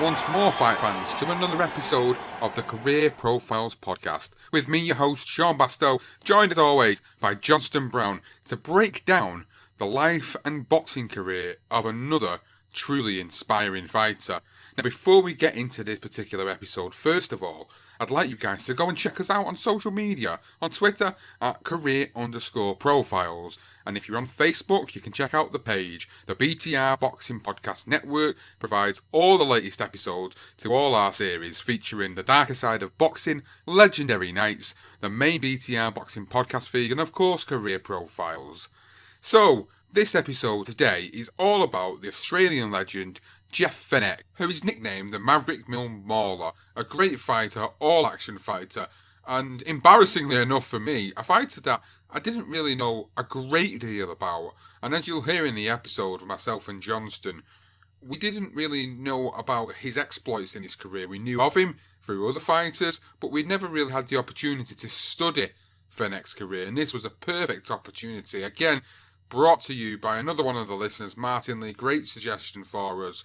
once more, fight fans, to another episode of the Career Profiles podcast, with me, your host, Sean Bastow, joined as always by Johnston Brown, to break down the life and boxing career of another truly inspiring fighter. Now, before we get into this particular episode, first of all, I'd like you guys to go and check us out on social media, on Twitter at career_profiles. And if you're on Facebook, you can check out the page. The BTR Boxing Podcast Network provides all the latest episodes to all our series featuring the darker side of boxing, legendary nights, the main BTR Boxing Podcast feed, and of course, Career Profiles. So, this episode today is all about the Australian legend Jeff Fenech, who is nicknamed the Maverick Mill Mauler, a great fighter, all-action fighter, and embarrassingly enough for me, a fighter that I didn't really know a great deal about. And as you'll hear in the episode with myself and Johnston, we didn't really know about his exploits in his career. We knew of him through other fighters, but we'd never really had the opportunity to study Fenech's career, and this was a perfect opportunity. Again, brought to you by another one of the listeners, Martin Lee. Great suggestion for us.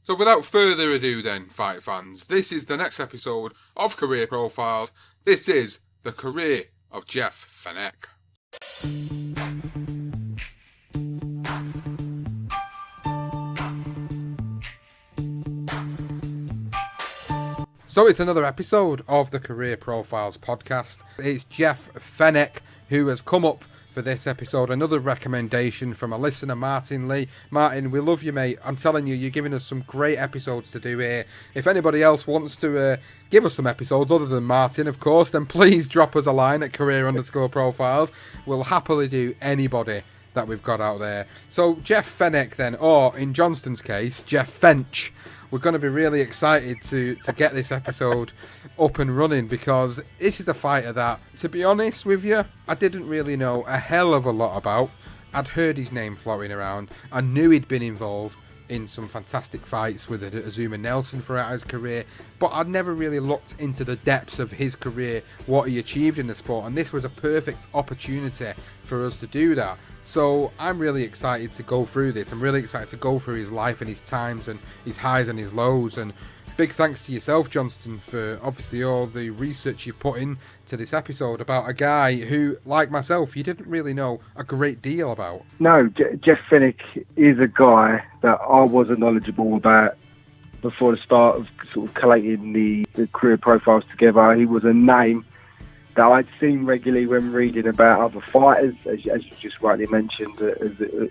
So without further ado then, fight fans, this is the next episode of Career Profiles. This is the career of Jeff Fenech. So it's another episode of the Career Profiles podcast. It's Jeff Fenech who has come up for this episode. Another recommendation from a listener, Martin Lee. Martin, we love you, mate. I'm telling you, you're giving us some great episodes to do here. If anybody else wants to give us some episodes other than Martin, of course, then please drop us a line at career_profiles. We'll happily do anybody that we've got out there. So Jeff Fenech then, or in Johnston's case, Jeff Fenech. We're going to be really excited to get this episode up and running, because this is a fighter that, to be honest with you, I didn't really know a hell of a lot about. I'd heard his name floating around. I knew he'd been involved in some fantastic fights with Azumah Nelson throughout his career, but I'd never really looked into the depths of his career, what he achieved in the sport, and this was a perfect opportunity for us to do that. So I'm really excited to go through this. I'm really excited to go through his life and his times and his highs and his lows. And big thanks to yourself, Johnston, for obviously all the research you've put in to this episode about a guy who, like myself, you didn't really know a great deal about. No, Jeff Fenech is a guy that I wasn't knowledgeable about before the start of sort of collating the career profiles together. He was a name that I'd seen regularly when reading about other fighters, as you just rightly mentioned,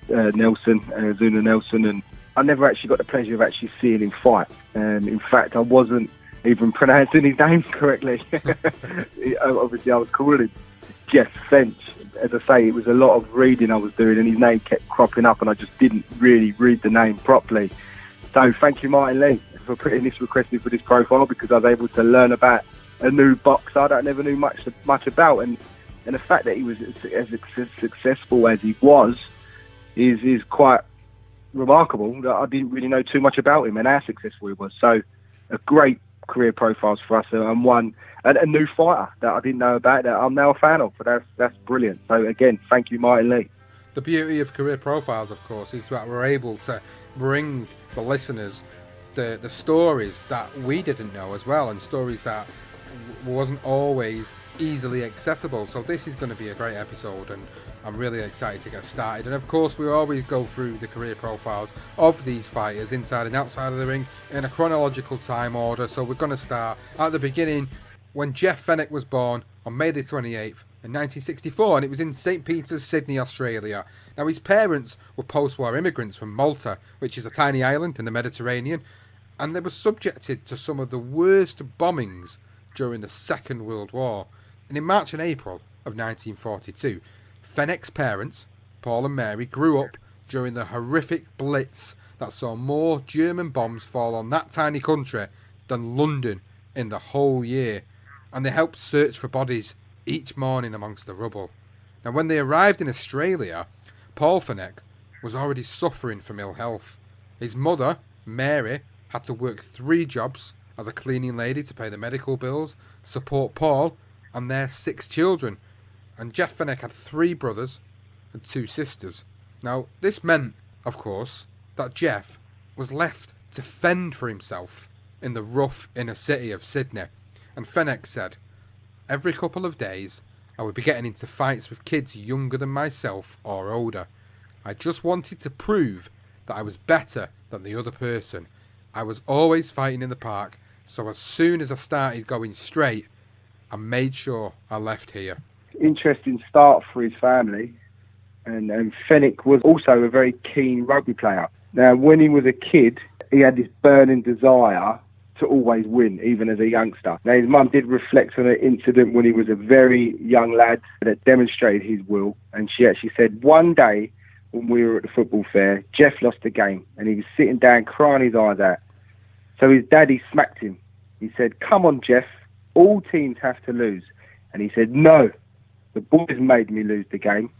Nelson, Azumah Nelson, and I never actually got the pleasure of actually seeing him fight. In fact, I wasn't even pronouncing his name correctly. Obviously, I was calling him Jeff Fenech. As I say, it was a lot of reading I was doing, and his name kept cropping up, and I just didn't really read the name properly. So thank you, Martin Lee, for putting this request in for this profile, because I was able to learn about a new boxer that I never knew much about, and the fact that he was as successful as he was is quite remarkable. That I didn't really know too much about him and how successful he was. So a great career profiles for us, and a new fighter that I didn't know about that I'm now a fan of. But that's brilliant. So again, thank you, Martin Lee. The beauty of career profiles, of course, is that we're able to bring the listeners the stories that we didn't know as well, and stories that wasn't always easily accessible. So this is going to be a great episode, and I'm really excited to get started. And of course, we always go through the career profiles of these fighters inside and outside of the ring in a chronological time order. So we're going to start at the beginning, when Jeff Fenech was born on May the 28th in 1964, and it was in St. Peter's, Sydney, Australia. Now, his parents were post-war immigrants from Malta, which is a tiny island in the Mediterranean, and they were subjected to some of the worst bombings during the Second World War. And in March and April of 1942, Fenech's parents, Paul and Mary, grew up during the horrific Blitz that saw more German bombs fall on that tiny country than London in the whole year, and they helped search for bodies each morning amongst the rubble. Now, when they arrived in Australia, Paul Fenech was already suffering from ill health. His mother, Mary, had to work 3 jobs as a cleaning lady to pay the medical bills, support Paul and their 6 children. And Jeff Fenech had 3 brothers and 2 sisters. Now, this meant, of course, that Jeff was left to fend for himself in the rough inner city of Sydney, and Fenech said, "Every couple of days, I would be getting into fights with kids younger than myself or older. I just wanted to prove that I was better than the other person. I was always fighting in the park, so as soon as I started going straight, I made sure I left here." Interesting start for his family. And Fenech was also a very keen rugby player. Now, when he was a kid, he had this burning desire to always win, even as a youngster. Now, his mum did reflect on an incident when he was a very young lad that demonstrated his will. And she actually said, one day when we were at the football fair, Jeff lost the game and he was sitting down crying his eyes out. So his daddy smacked him. He said, "Come on, Jeff, all teams have to lose." And he said, "No, the boys made me lose the game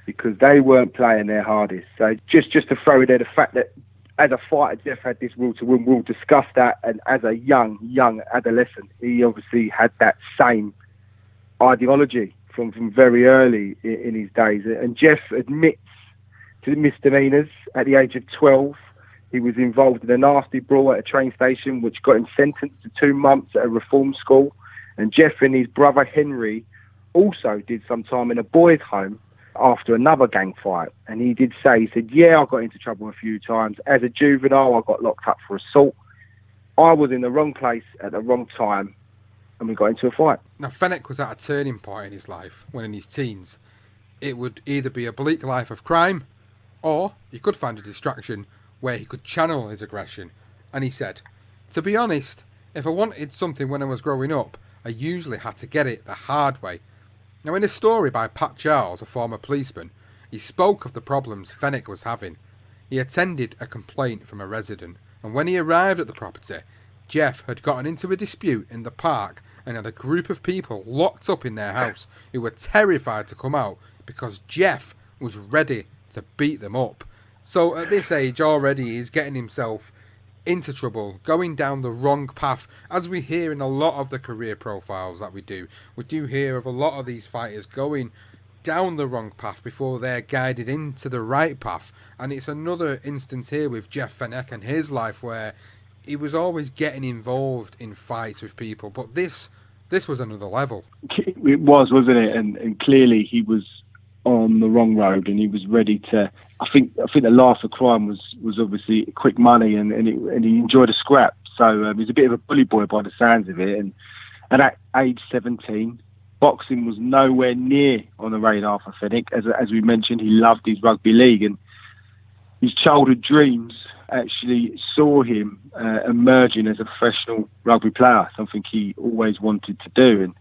because they weren't playing their hardest." So just to throw in there the fact that as a fighter, Jeff had this will to win. We'll discuss that. And as a young adolescent, he obviously had that same ideology from very early in his days. And Jeff admits to misdemeanours at the age of 12. He was involved in a nasty brawl at a train station, which got him sentenced to 2 months at a reform school. And Jeff and his brother Henry also did some time in a boys' home after another gang fight. And he did say, he said, "Yeah, I got into trouble a few times. As a juvenile, I got locked up for assault. I was in the wrong place at the wrong time, and we got into a fight." Now, Fenech was at a turning point in his life when in his teens. It would either be a bleak life of crime, or he could find a distraction where he could channel his aggression. And he said, "To be honest, if I wanted something when I was growing up, I usually had to get it the hard way." Now, in a story by Pat Charles, a former policeman, he spoke of the problems Fenech was having. He attended a complaint from a resident, and when he arrived at the property, Jeff had gotten into a dispute in the park and had a group of people locked up in their house who were terrified to come out because Jeff was ready to beat them up. So at this age already, he's getting himself into trouble, going down the wrong path, as we hear in a lot of the career profiles that we do. We do hear of a lot of these fighters going down the wrong path before they're guided into the right path. And it's another instance here with Jeff Fenech and his life where he was always getting involved in fights with people, but this was another level. It was, wasn't it? And clearly he was on the wrong road, and he was ready to. I think the last of crime was obviously quick money, and he enjoyed a scrap. So he's a bit of a bully boy by the sounds of it. And at age 17, boxing was nowhere near on the radar for Fenech. As we mentioned, he loved his rugby league, and his childhood dreams actually saw him emerging as a professional rugby player, something he always wanted to do. And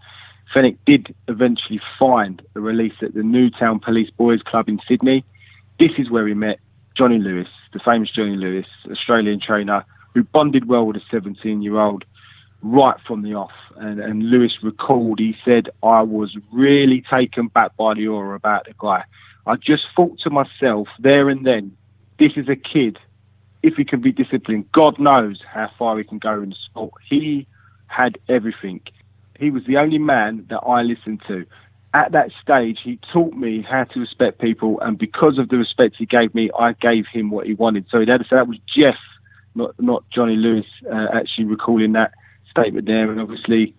Fenech did eventually find a release at the Newtown Police Boys Club in Sydney. This is where he met Johnny Lewis, the famous Johnny Lewis, Australian trainer, who bonded well with a 17-year-old right from the off. And Lewis recalled, he said, "I was really taken back by the aura about the guy. I just thought to myself there and then, this is a kid. If he can be disciplined, God knows how far he can go in the sport." He had everything. He was the only man that I listened to. At that stage, he taught me how to respect people, and because of the respect he gave me, I gave him what he wanted. So that was Jeff, not Johnny Lewis, actually recalling that statement there. And obviously,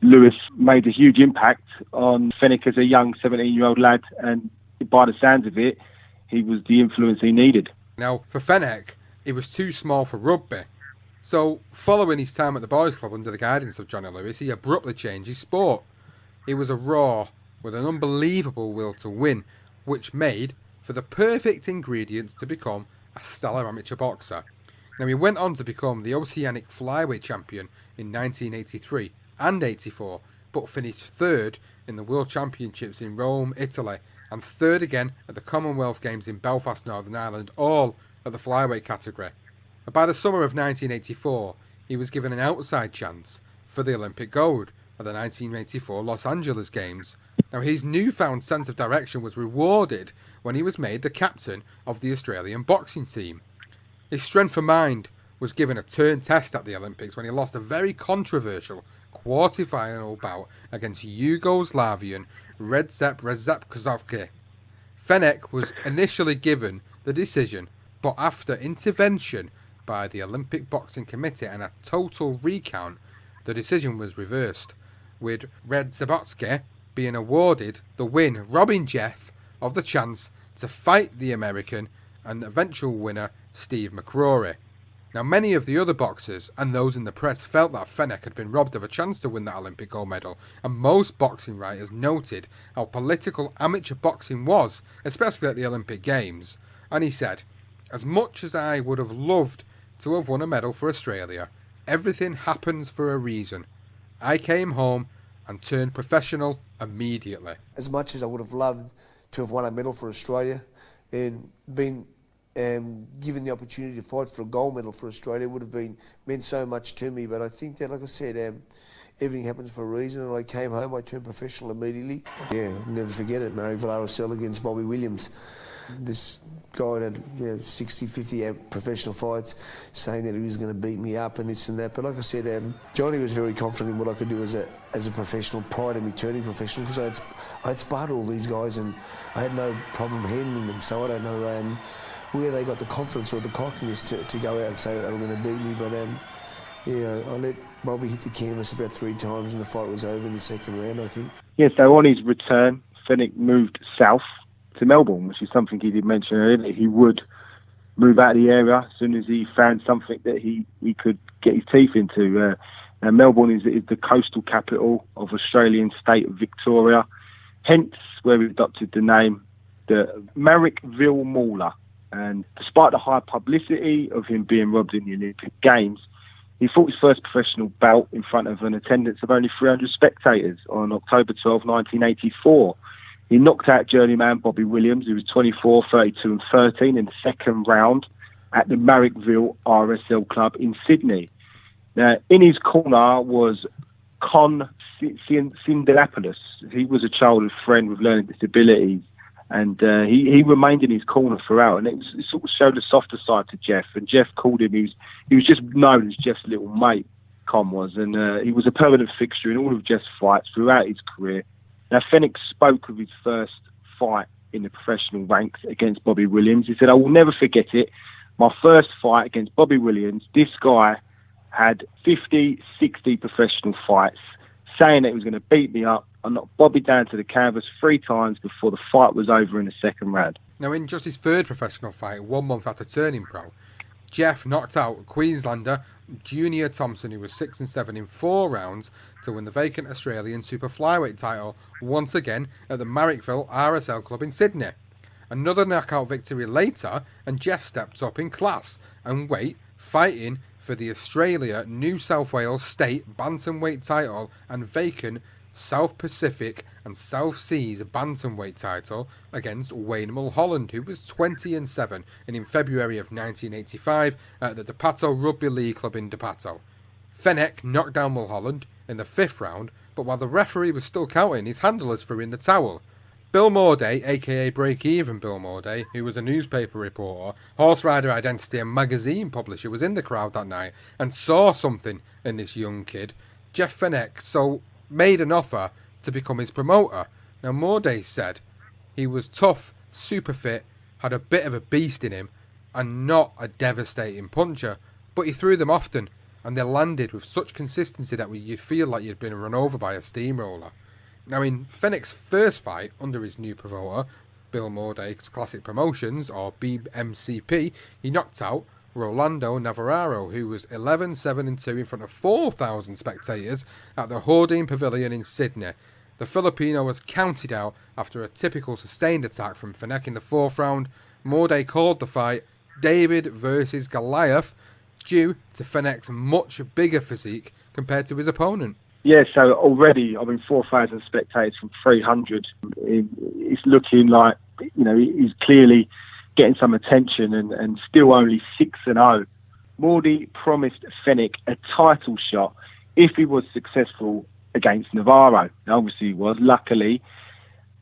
Lewis made a huge impact on Fenech as a young 17-year-old lad, and by the sounds of it, he was the influence he needed. Now, for Fenech, he was too small for rugby. So, following his time at the boys' club under the guidance of Johnny Lewis, he abruptly changed his sport. He was a raw with an unbelievable will to win, which made for the perfect ingredients to become a stellar amateur boxer. Now, he went on to become the Oceanic Flyweight Champion in 1983 and 84, but finished third in the World Championships in Rome, Italy, and third again at the Commonwealth Games in Belfast, Northern Ireland, all at the flyweight category. And by the summer of 1984, he was given an outside chance for the Olympic gold at the 1984 Los Angeles Games. Now, his newfound sense of direction was rewarded when he was made the captain of the Australian boxing team. His strength of mind was given a turn test at the Olympics when he lost a very controversial quarter-final bout against Yugoslavian Recep Kozovki. Fenech was initially given the decision, but after intervention by the Olympic Boxing Committee and a total recount, the decision was reversed, with Red Zabotsky being awarded the win, robbing Jeff of the chance to fight the American and eventual winner Steve McCrory. Now, many of the other boxers and those in the press felt that Fenech had been robbed of a chance to win that Olympic gold medal, and most boxing writers noted how political amateur boxing was, especially at the Olympic Games. And he said, "As much as I would have loved to have won a medal for Australia, everything happens for a reason. I came home and turned professional immediately." As much as I would have loved to have won a medal for Australia and been given the opportunity to fight for a gold medal for Australia would have meant so much to me. But I think that, like I said, everything happens for a reason. And I came home, I turned professional immediately. Yeah, I'll never forget it. Mary Villaricel against Bobby Williams. This guy had 60, 50 professional fights, saying that he was going to beat me up and this and that. But like I said, Johnny was very confident in what I could do as a professional prior to me turning professional, because I had sparred all these guys and I had no problem handling them. So I don't know where they got the confidence or the cockiness to go out and say that they were going to beat me. But I let Bobby hit the canvas about 3 times and the fight was over in the second round, I think. Yeah, so on his return, Fenech moved south to Melbourne, which is something he did mention earlier, that he would move out of the area as soon as he found something that he could get his teeth into. Melbourne is the coastal capital of Australian state of Victoria, hence where we adopted the name, the Marrickville Mauler. And despite the high publicity of him being robbed in the Olympic Games, he fought his first professional bout in front of an attendance of only 300 spectators on October 12, 1984. He knocked out journeyman Bobby Williams, who was 24, 32 and 13 in the second round at the Marrickville RSL Club in Sydney. Now, in his corner was Con Sindelopoulos. He was a childhood friend with learning disabilities, and he remained in his corner throughout, and it sort of showed a softer side to Jeff. And Jeff called him, he was just known as Jeff's little mate, Con was, and he was a permanent fixture in all of Jeff's fights throughout his career. Now, Fenech spoke of his first fight in the professional ranks against Bobby Williams. He said, "I will never forget it. My first fight against Bobby Williams, this guy had 50, 60 professional fights, saying that he was going to beat me up. I knocked Bobby down to the canvas 3 times before the fight was over in the second round." Now, in just his third professional fight, 1 month after turning pro, Jeff knocked out Queenslander Junior Thompson, who was 6 and 7 in 4 rounds, to win the vacant Australian super flyweight title once again at the Marrickville RSL Club in Sydney. Another knockout victory later, and Jeff stepped up in class and weight, fighting for the Australia New South Wales State Bantamweight title and vacant South Pacific and South Seas Bantamweight title against Wayne Mulholland, who was 20 and 7 and in February of 1985 at the Depato Rugby League Club in Depato. Fenech knocked down Mulholland in the 5th round, but while the referee was still counting, his handlers threw in the towel. Bill Morday, aka Break Even Bill Morday, who was a newspaper reporter, horse rider identity and magazine publisher, was in the crowd that night and saw something in this young kid, Jeff Fenech, so made an offer to become his promoter. Now, Morday said he was tough, super fit, had a bit of a beast in him, and not a devastating puncher, but he threw them often, and they landed with such consistency that you feel like you'd been run over by a steamroller. Now, in Fenech's first fight under his new promoter, Bill Morday's Classic Promotions, or BMCP, he knocked out Rolando Navarro, who was 11, 7 and 2 in front of 4,000 spectators at the Hordine Pavilion in Sydney. The Filipino was counted out after a typical sustained attack from Fenech in the 4th round. Morday called the fight David versus Goliath, due to Fenech's much bigger physique compared to his opponent. Yeah, so already, 4,000 spectators from 300. It's looking like, he's clearly getting some attention and still only 6-0. Mordy promised Fenech a title shot if he was successful against Navarro. And obviously he was. Luckily,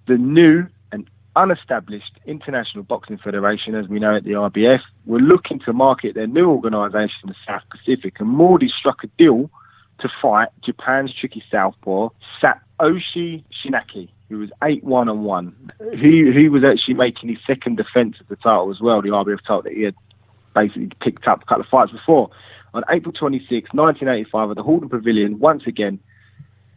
the new and unestablished International Boxing Federation, as we know at the IBF, were looking to market their new organisation in the South Pacific, and Mordy struck a deal to fight Japan's tricky southpaw Satoshi Shinaki, who was 8-1-1. He was actually making his second defence of the title as well, the IBF title that he had basically picked up a couple of fights before. On April 26, 1985, at the Haldon Pavilion, once again,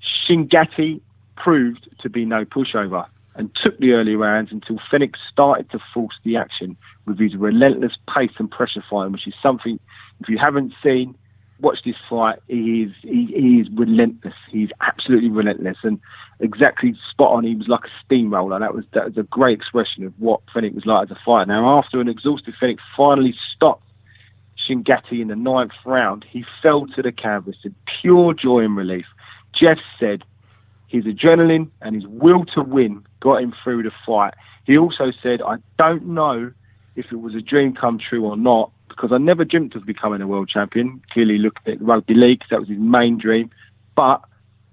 Shingati proved to be no pushover and took the early rounds until Fenech started to force the action with his relentless pace and pressure fighting, which is something, if you haven't seen, watch this fight. He is relentless. He's absolutely relentless and exactly spot on. He was like a steamroller. That was a great expression of what Fenech was like as a fighter. Now, after an exhausted Fenech finally stopped Shingati in the 9th round, he fell to the canvas in pure joy and relief. Jeff said his adrenaline and his will to win got him through the fight. He also said, "I don't know if it was a dream come true or not, because I never dreamt of becoming a world champion." Clearly looking at the rugby league, that was his main dream. But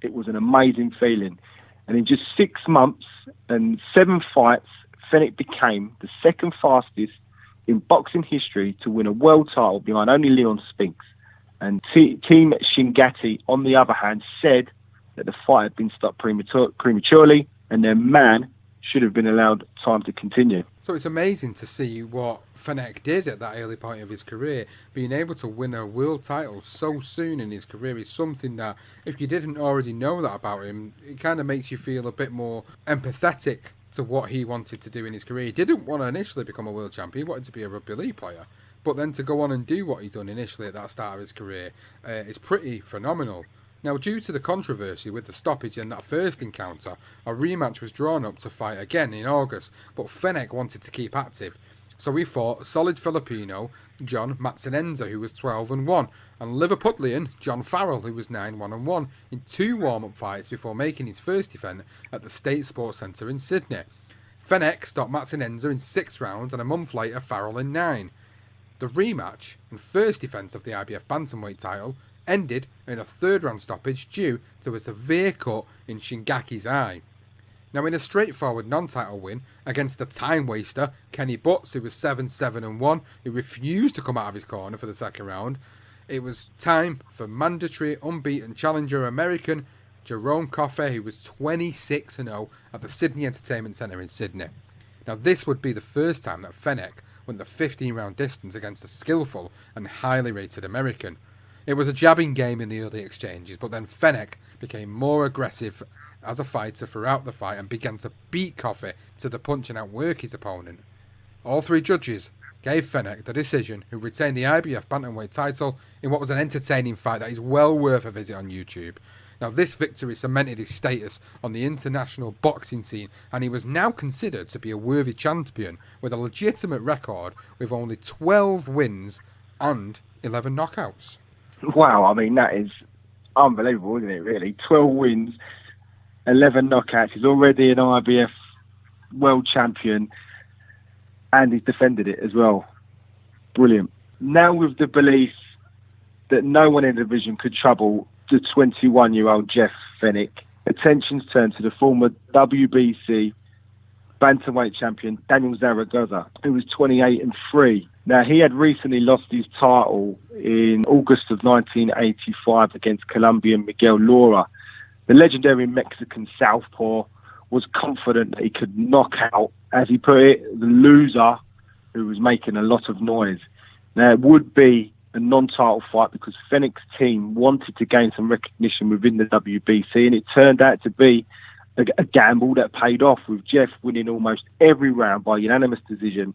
it was an amazing feeling. And in just 6 months and 7 fights, Fenech became the second fastest in boxing history to win a world title behind only Leon Spinks. And Team Shingati, on the other hand, said that the fight had been stopped prematurely and their man should have been allowed time to continue. So it's amazing to see what Fenech did at that early point of his career. Being able to win a world title so soon in his career is something that, if you didn't already know that about him, it kind of makes you feel a bit more empathetic to what he wanted to do in his career. He didn't want to initially become a world champion, he wanted to be a rugby league player. But then to go on and do what he done initially at that start of his career is pretty phenomenal. Now, due to the controversy with the stoppage in that first encounter, a rematch was drawn up to fight again in August, but Fenech wanted to keep active. So he fought solid Filipino John Matsinenza, who was 12-1, and Liverpudlian John Farrell, who was 9-1, in 2 warm-up fights before making his first defence at the State Sports Centre in Sydney. Fenech stopped Matsinenza in 6 rounds, and a month later Farrell in 9. The rematch and first defence of the IBF Bantamweight title ended in a 3rd round stoppage due to a severe cut in Shingaki's eye. Now, in a straightforward non-title win against the time waster Kenny Butts, who was 7-1, who refused to come out of his corner for the 2nd round, it was time for mandatory unbeaten challenger American Jerome Coffey, who was 26-0 at the Sydney Entertainment Centre in Sydney. Now, this would be the first time that Fenech went the 15-round distance against a skillful and highly rated American. It was a jabbing game in the early exchanges, but then Fenech became more aggressive as a fighter throughout the fight and began to beat Coffey to the punch and outwork his opponent. All 3 judges gave Fenech the decision, who retained the IBF Bantamweight title in what was an entertaining fight that is well worth a visit on YouTube. Now, this victory cemented his status on the international boxing scene, and he was now considered to be a worthy champion with a legitimate record with only 12 wins and 11 knockouts. Wow, I mean, that is unbelievable, isn't it, really? 12 wins, 11 knockouts. He's already an IBF world champion, and he's defended it as well. Brilliant. Now, with the belief that no one in the division could trouble the 21-year-old Jeff Fenech, attention's turned to the former WBC bantamweight champion Daniel Zaragoza, who was 28-3. Now, he had recently lost his title in August of 1985 against Colombian Miguel Lora. The legendary Mexican southpaw was confident that he could knock out, as he put it, the loser who was making a lot of noise. Now, it would be a non-title fight because Fenech's team wanted to gain some recognition within the WBC, and it turned out to be a gamble that paid off, with Jeff winning almost every round by unanimous decision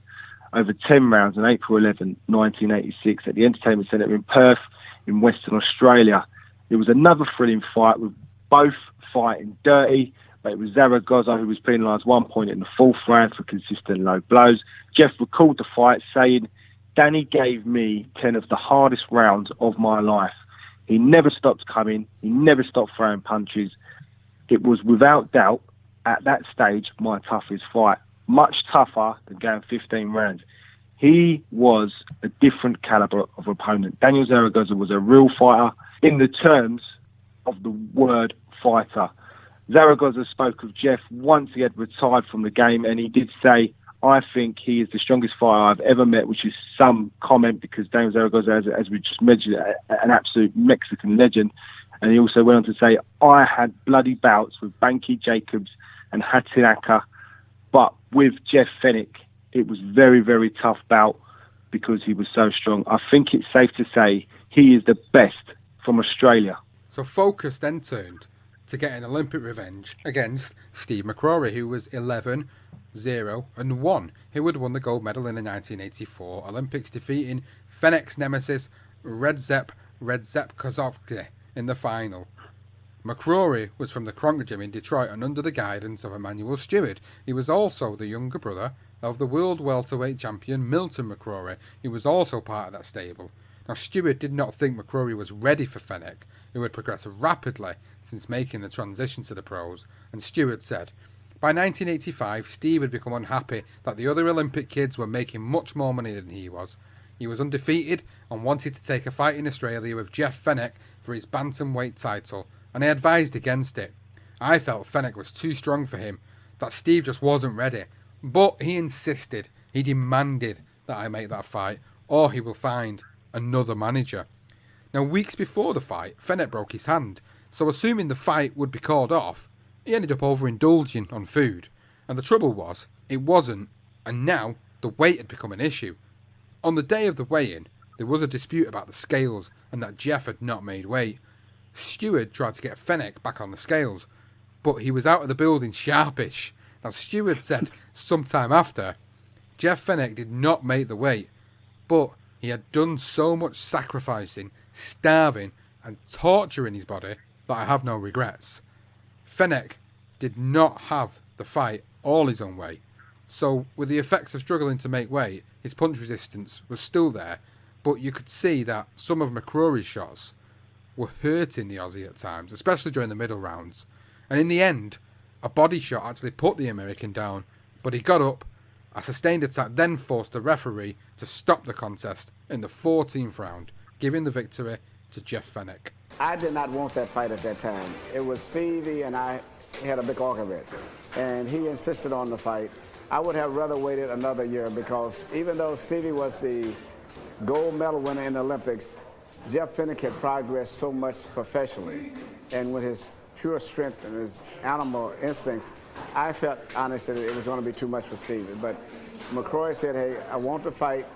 over 10 rounds on April 11, 1986 at the Entertainment Centre in Perth in Western Australia. It was another thrilling fight with both fighting dirty, but it was Zaragoza who was penalised 1 point in the 4th round for consistent low blows. Jeff recalled the fight, saying, "Danny gave me 10 of the hardest rounds of my life. He never stopped coming. He never stopped throwing punches. It was without doubt, at that stage, my toughest fight. Much tougher than going 15 rounds." He was a different calibre of opponent. Daniel Zaragoza was a real fighter in the terms of the word fighter. Zaragoza spoke of Jeff once he had retired from the game, and he did say, "I think he is the strongest fighter I've ever met," which is some comment because Daniel Zaragoza, as we just mentioned, an absolute Mexican legend. And he also went on to say, "I had bloody bouts with Banky Jacobs and Hatinaka, but with Jeff Fenech, it was very, very tough bout. because he was so strong. I think it's safe to say he is the best from Australia. So focus then turned to getting Olympic revenge against Steve McCrory, who was 11, 0 and 1, who had won the gold medal in the 1984 Olympics, defeating Fenech's nemesis Redzep Kozovsky in the final. McCrory was from the Kronk Gym in Detroit and under the guidance of Emmanuel Stewart. He was also the younger brother of the world welterweight champion Milton McCrory, who was also part of that stable. Now, Stewart did not think McCrory was ready for Fenech, who had progressed rapidly since making the transition to the pros, and Stewart said, by 1985, Steve had become unhappy that the other Olympic kids were making much more money than he was. He was undefeated and wanted to take a fight in Australia with Jeff Fenech for his bantamweight title, and I advised against it. I felt Fenech was too strong for him, that Steve just wasn't ready, but he insisted, he demanded that I make that fight, or he will find another manager. Now, weeks before the fight, Fenech broke his hand, so assuming the fight would be called off, he ended up overindulging on food. And the trouble was, it wasn't, and now the weight had become an issue. On the day of the weigh-in, there was a dispute about the scales and that Jeff had not made weight. Stewart tried to get Fenech back on the scales, but he was out of the building sharpish. Now, Stewart said sometime after, Jeff Fenech did not make the weight, but he had done so much sacrificing, starving and torturing his body that I have no regrets. Fenech did not have the fight all his own way, so with the effects of struggling to make weight, his punch resistance was still there, but you could see that some of McCrory's shots were hurting the Aussie at times, especially during the middle rounds. And in the end, a body shot actually put the American down, but he got up. A sustained attack then forced the referee to stop the contest in the 14th round, giving the victory to Jeff Fenech. I did not want that fight at that time. It was Stevie and I had a big argument, and he insisted on the fight. I would have rather waited another year because even though Stevie was the gold medal winner in the Olympics, Jeff Fenech had progressed so much professionally, and with his pure strength and his animal instincts, I felt honestly that it was going to be too much for Stevie. But McCrory said, hey, I want to fight,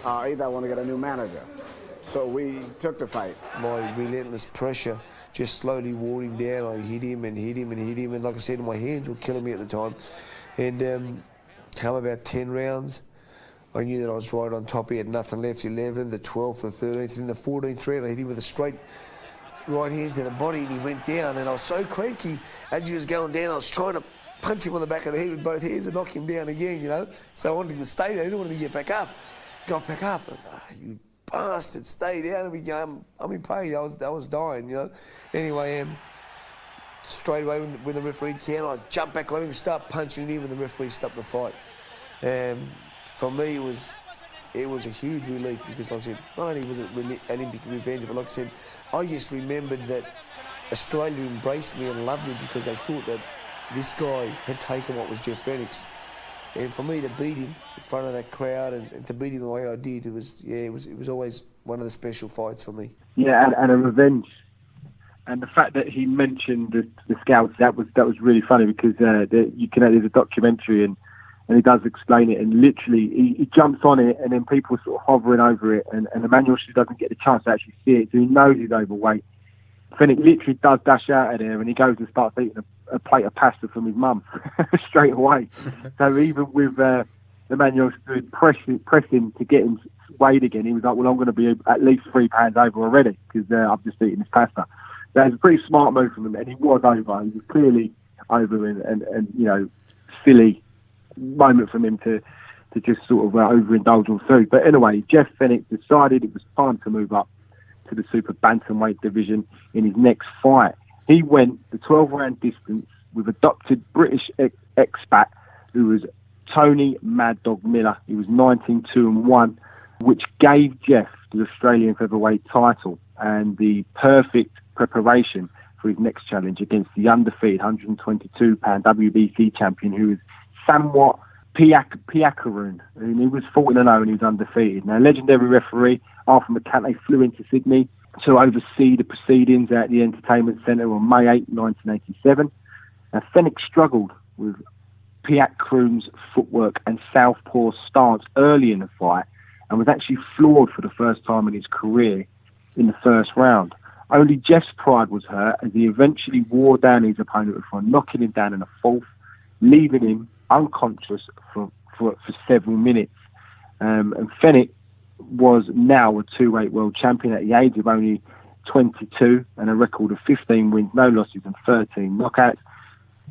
either I want to get a new manager. So we took the fight. My relentless pressure just slowly wore him down. I hit him and hit him and hit him, and like I said, my hands were killing me at the time. And come about 10 rounds, I knew that I was right on top. He had nothing left. 11, the 12th, the 13th, and the 14th round, I hit him with a straight right hand to the body, and he went down. And I was so cranky as he was going down. I was trying to punch him on the back of the head with both hands and knock him down again, you know. So I wanted him to stay there. I didn't want him to get back up. Got back up. And, you bastard, stay down. And I'm in pain. I was dying, you know. Anyway, straight away when the referee counted, I jumped back on him, start punching him, and the referee stopped the fight. For me, it was a huge relief because, like I said, not only was it Olympic revenge, but like I said, I just remembered that Australia embraced me and loved me because they thought that this guy had taken what was Jeff Fenech's. And for me to beat him in front of that crowd and to beat him the way I did, it was always one of the special fights for me. Yeah, and a revenge. And the fact that he mentioned the scouts, that was really funny because there's a documentary and he does explain it, and literally he jumps on it, and then people are sort of hovering over it, and Emmanuel just doesn't get the chance to actually see it, so he knows he's overweight. Fenech literally does dash out of there, and he goes and starts eating a plate of pasta from his mum straight away. So even with Emmanuel pressing to get him weighed again, he was like, well, I'm going to be at least 3 pounds over already because I've just eaten this pasta. That was a pretty smart move from him, and he was over. He was clearly over, and you know, silly moment from him to just sort of overindulge on food. But anyway, Jeff Fenech decided it was time to move up to the super bantamweight division in his next fight. He went the 12-round distance with adopted British expat who was Tony Mad Dog Miller. He was 19-2-1, which gave Jeff the Australian featherweight title and the perfect preparation for his next challenge against the undefeated 122-pound WBC champion, who was Samwat Piakaroon, and he was 14-0 and he was undefeated. Now, legendary referee Arthur McCantley flew into Sydney to oversee the proceedings at the Entertainment Centre on May 8, 1987. Now, Fenech struggled with Piakaroon's footwork and southpaw stance early in the fight, and was actually floored for the first time in his career in the first round. Only Jeff's pride was hurt as he eventually wore down his opponent before knocking him down in the fourth, leaving him unconscious for several minutes. And Fenech was now a two-weight world champion at the age of only 22 and a record of 15 wins, no losses and 13 knockouts.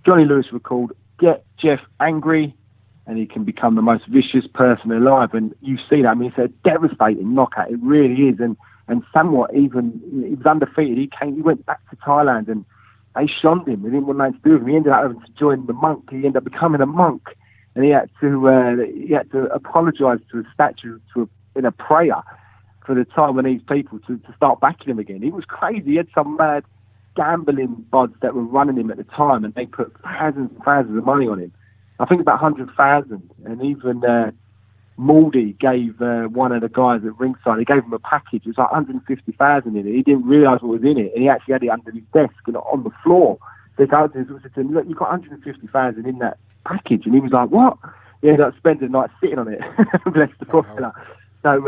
Johnny Lewis recalled, "Get Jeff angry and he can become the most vicious person alive." And you see that. I mean, it's a devastating knockout. It really is. And somewhat even, he was undefeated. He went back to Thailand and they shunned him. They didn't want nothing to do with him. He ended up having to join the monk. He ended up becoming a monk. And he had to apologise to a statue, in a prayer for the Taiwanese people to start backing him again. He was crazy. He had some mad gambling buds that were running him at the time, and they put thousands and thousands of money on him. I think about 100,000. And even Maldy gave one of the guys at ringside, he gave him a package. It was like 150,000 in it. He didn't realise what was in it, and he actually had it under his desk and on the floor. They go to him, "Look, you got 150,000 in that package," and he was like, "What?" He ended up spending the night sitting on it. Bless the poor fella. So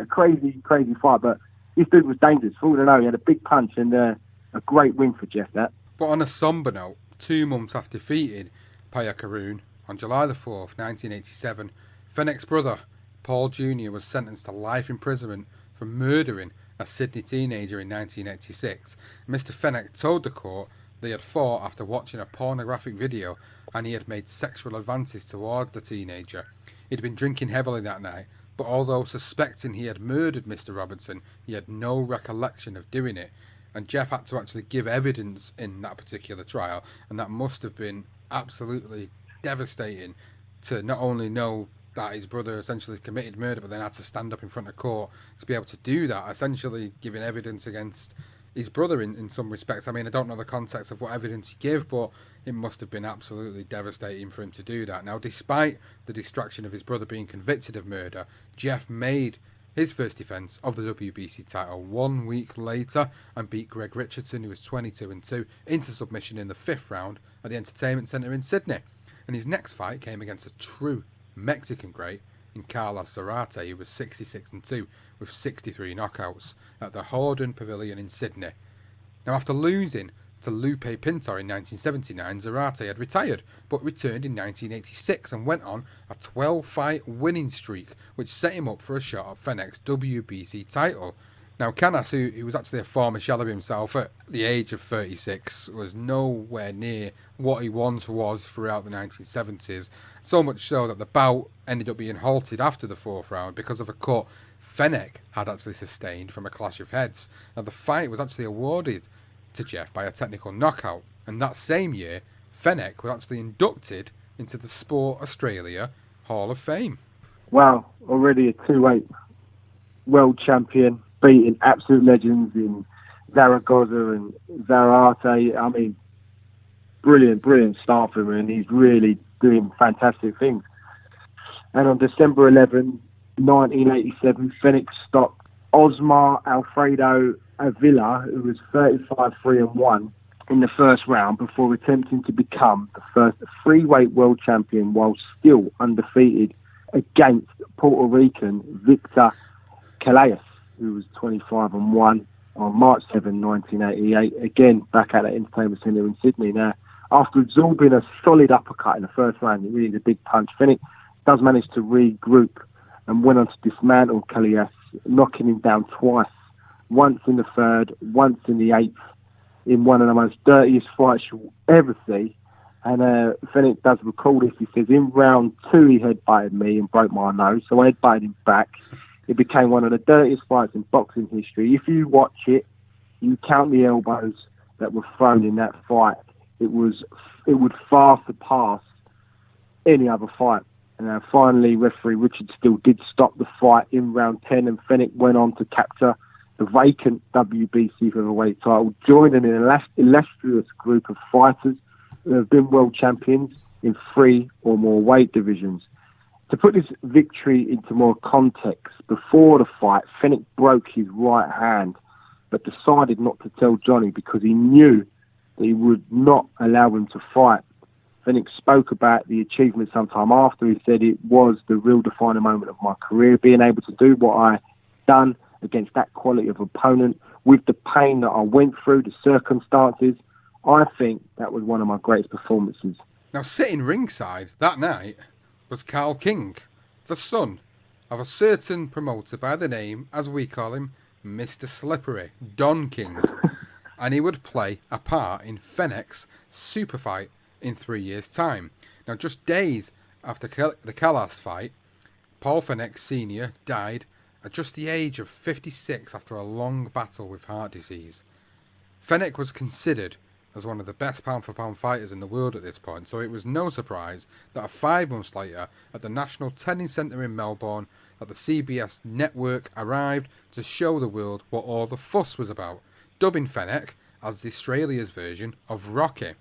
crazy fight. But this dude was dangerous. For all I know, he had a big punch and a great win for Jeff. That. But on a somber note, 2 months after defeating Paya Karoon on July the 4th, 1987. Fenech's brother, Paul Jr., was sentenced to life imprisonment for murdering a Sydney teenager in 1986. Mr. Fenech told the court they had fought after watching a pornographic video and he had made sexual advances towards the teenager. He'd been drinking heavily that night, but although suspecting he had murdered Mr. Robertson, he had no recollection of doing it. And Jeff had to actually give evidence in that particular trial, and that must have been absolutely devastating to not only know that his brother essentially committed murder, but then had to stand up in front of court to be able to do that, essentially giving evidence against his brother in some respects. I mean, I don't know the context of what evidence he gave, but it must have been absolutely devastating for him to do that. Now, despite the distraction of his brother being convicted of murder, Jeff made his first defence of the WBC title 1 week later and beat Greg Richardson, who was 22-2, into submission in the 5th round at the Entertainment Centre in Sydney. And his next fight came against a true Mexican great in Carlos Zarate, who was 66-2 with 63 knockouts at the Horden Pavilion in Sydney. Now, after losing to Lupe Pintor in 1979, Zarate had retired, but returned in 1986 and went on a 12-fight winning streak, which set him up for a shot at Fenech's WBC title. Now, Canas, who was actually a former shell of himself at the age of 36, was nowhere near what he once was throughout the 1970s, so much so that the bout ended up being halted after the 4th round because of a cut Fenech had actually sustained from a clash of heads. Now, the fight was actually awarded to Jeff by a technical knockout, and that same year, Fenech was actually inducted into the Sport Australia Hall of Fame. Wow, already a two-weight world champion, beating absolute legends in Zaragoza and Zarate. I mean, brilliant start for him, and he's really doing fantastic things. And on December 11, 1987, Fenech stopped Osmar Alfredo Avila, who was 35-3-1 in the first round, before attempting to become the first three-weight world champion while still undefeated against Puerto Rican Victor Calais, who was 25-1 on March 7, 1988, again back at the Entertainment Centre in Sydney. Now, after absorbing a solid uppercut in the first round, it really is a big punch. Fenech does manage to regroup and went on to dismantle Calais, knocking him down twice, once in the 3rd, once in the 8th, in one of the most dirtiest fights you'll ever see. And Fenech does recall this. He says, in round 2, he headbutted me and broke my nose, so I headbutted him back. It became one of the dirtiest fights in boxing history. If you watch it, you count the elbows that were thrown in that fight. It would far surpass any other fight. And finally, referee Richard Steele did stop the fight in round 10, and Fenech went on to capture the vacant WBC featherweight title, joining an illustrious group of fighters who have been world champions in 3 or more weight divisions. To put this victory into more context, before the fight, Fenech broke his right hand, but decided not to tell Johnny because he knew that he would not allow him to fight Fenech spoke about the achievement sometime after. He said it was the real defining moment of my career, being able to do what I done against that quality of opponent with the pain that I went through, the circumstances. I think that was one of my greatest performances. Now, sitting ringside that night was Carl King, the son of a certain promoter by the name, as we call him, Mr. Slippery, Don King. And he would play a part in Fenech's super fight in 3 years' time. Now, just days after the Callas fight, Paul Fenech Sr. died at just the age of 56 after a long battle with heart disease. Fenech was considered as one of the best pound-for-pound fighters in the world at this point, so it was no surprise that 5 months later, at the National Tennis Centre in Melbourne, that the CBS network arrived to show the world what all the fuss was about, dubbing Fenech as the Australia's version of Rocky.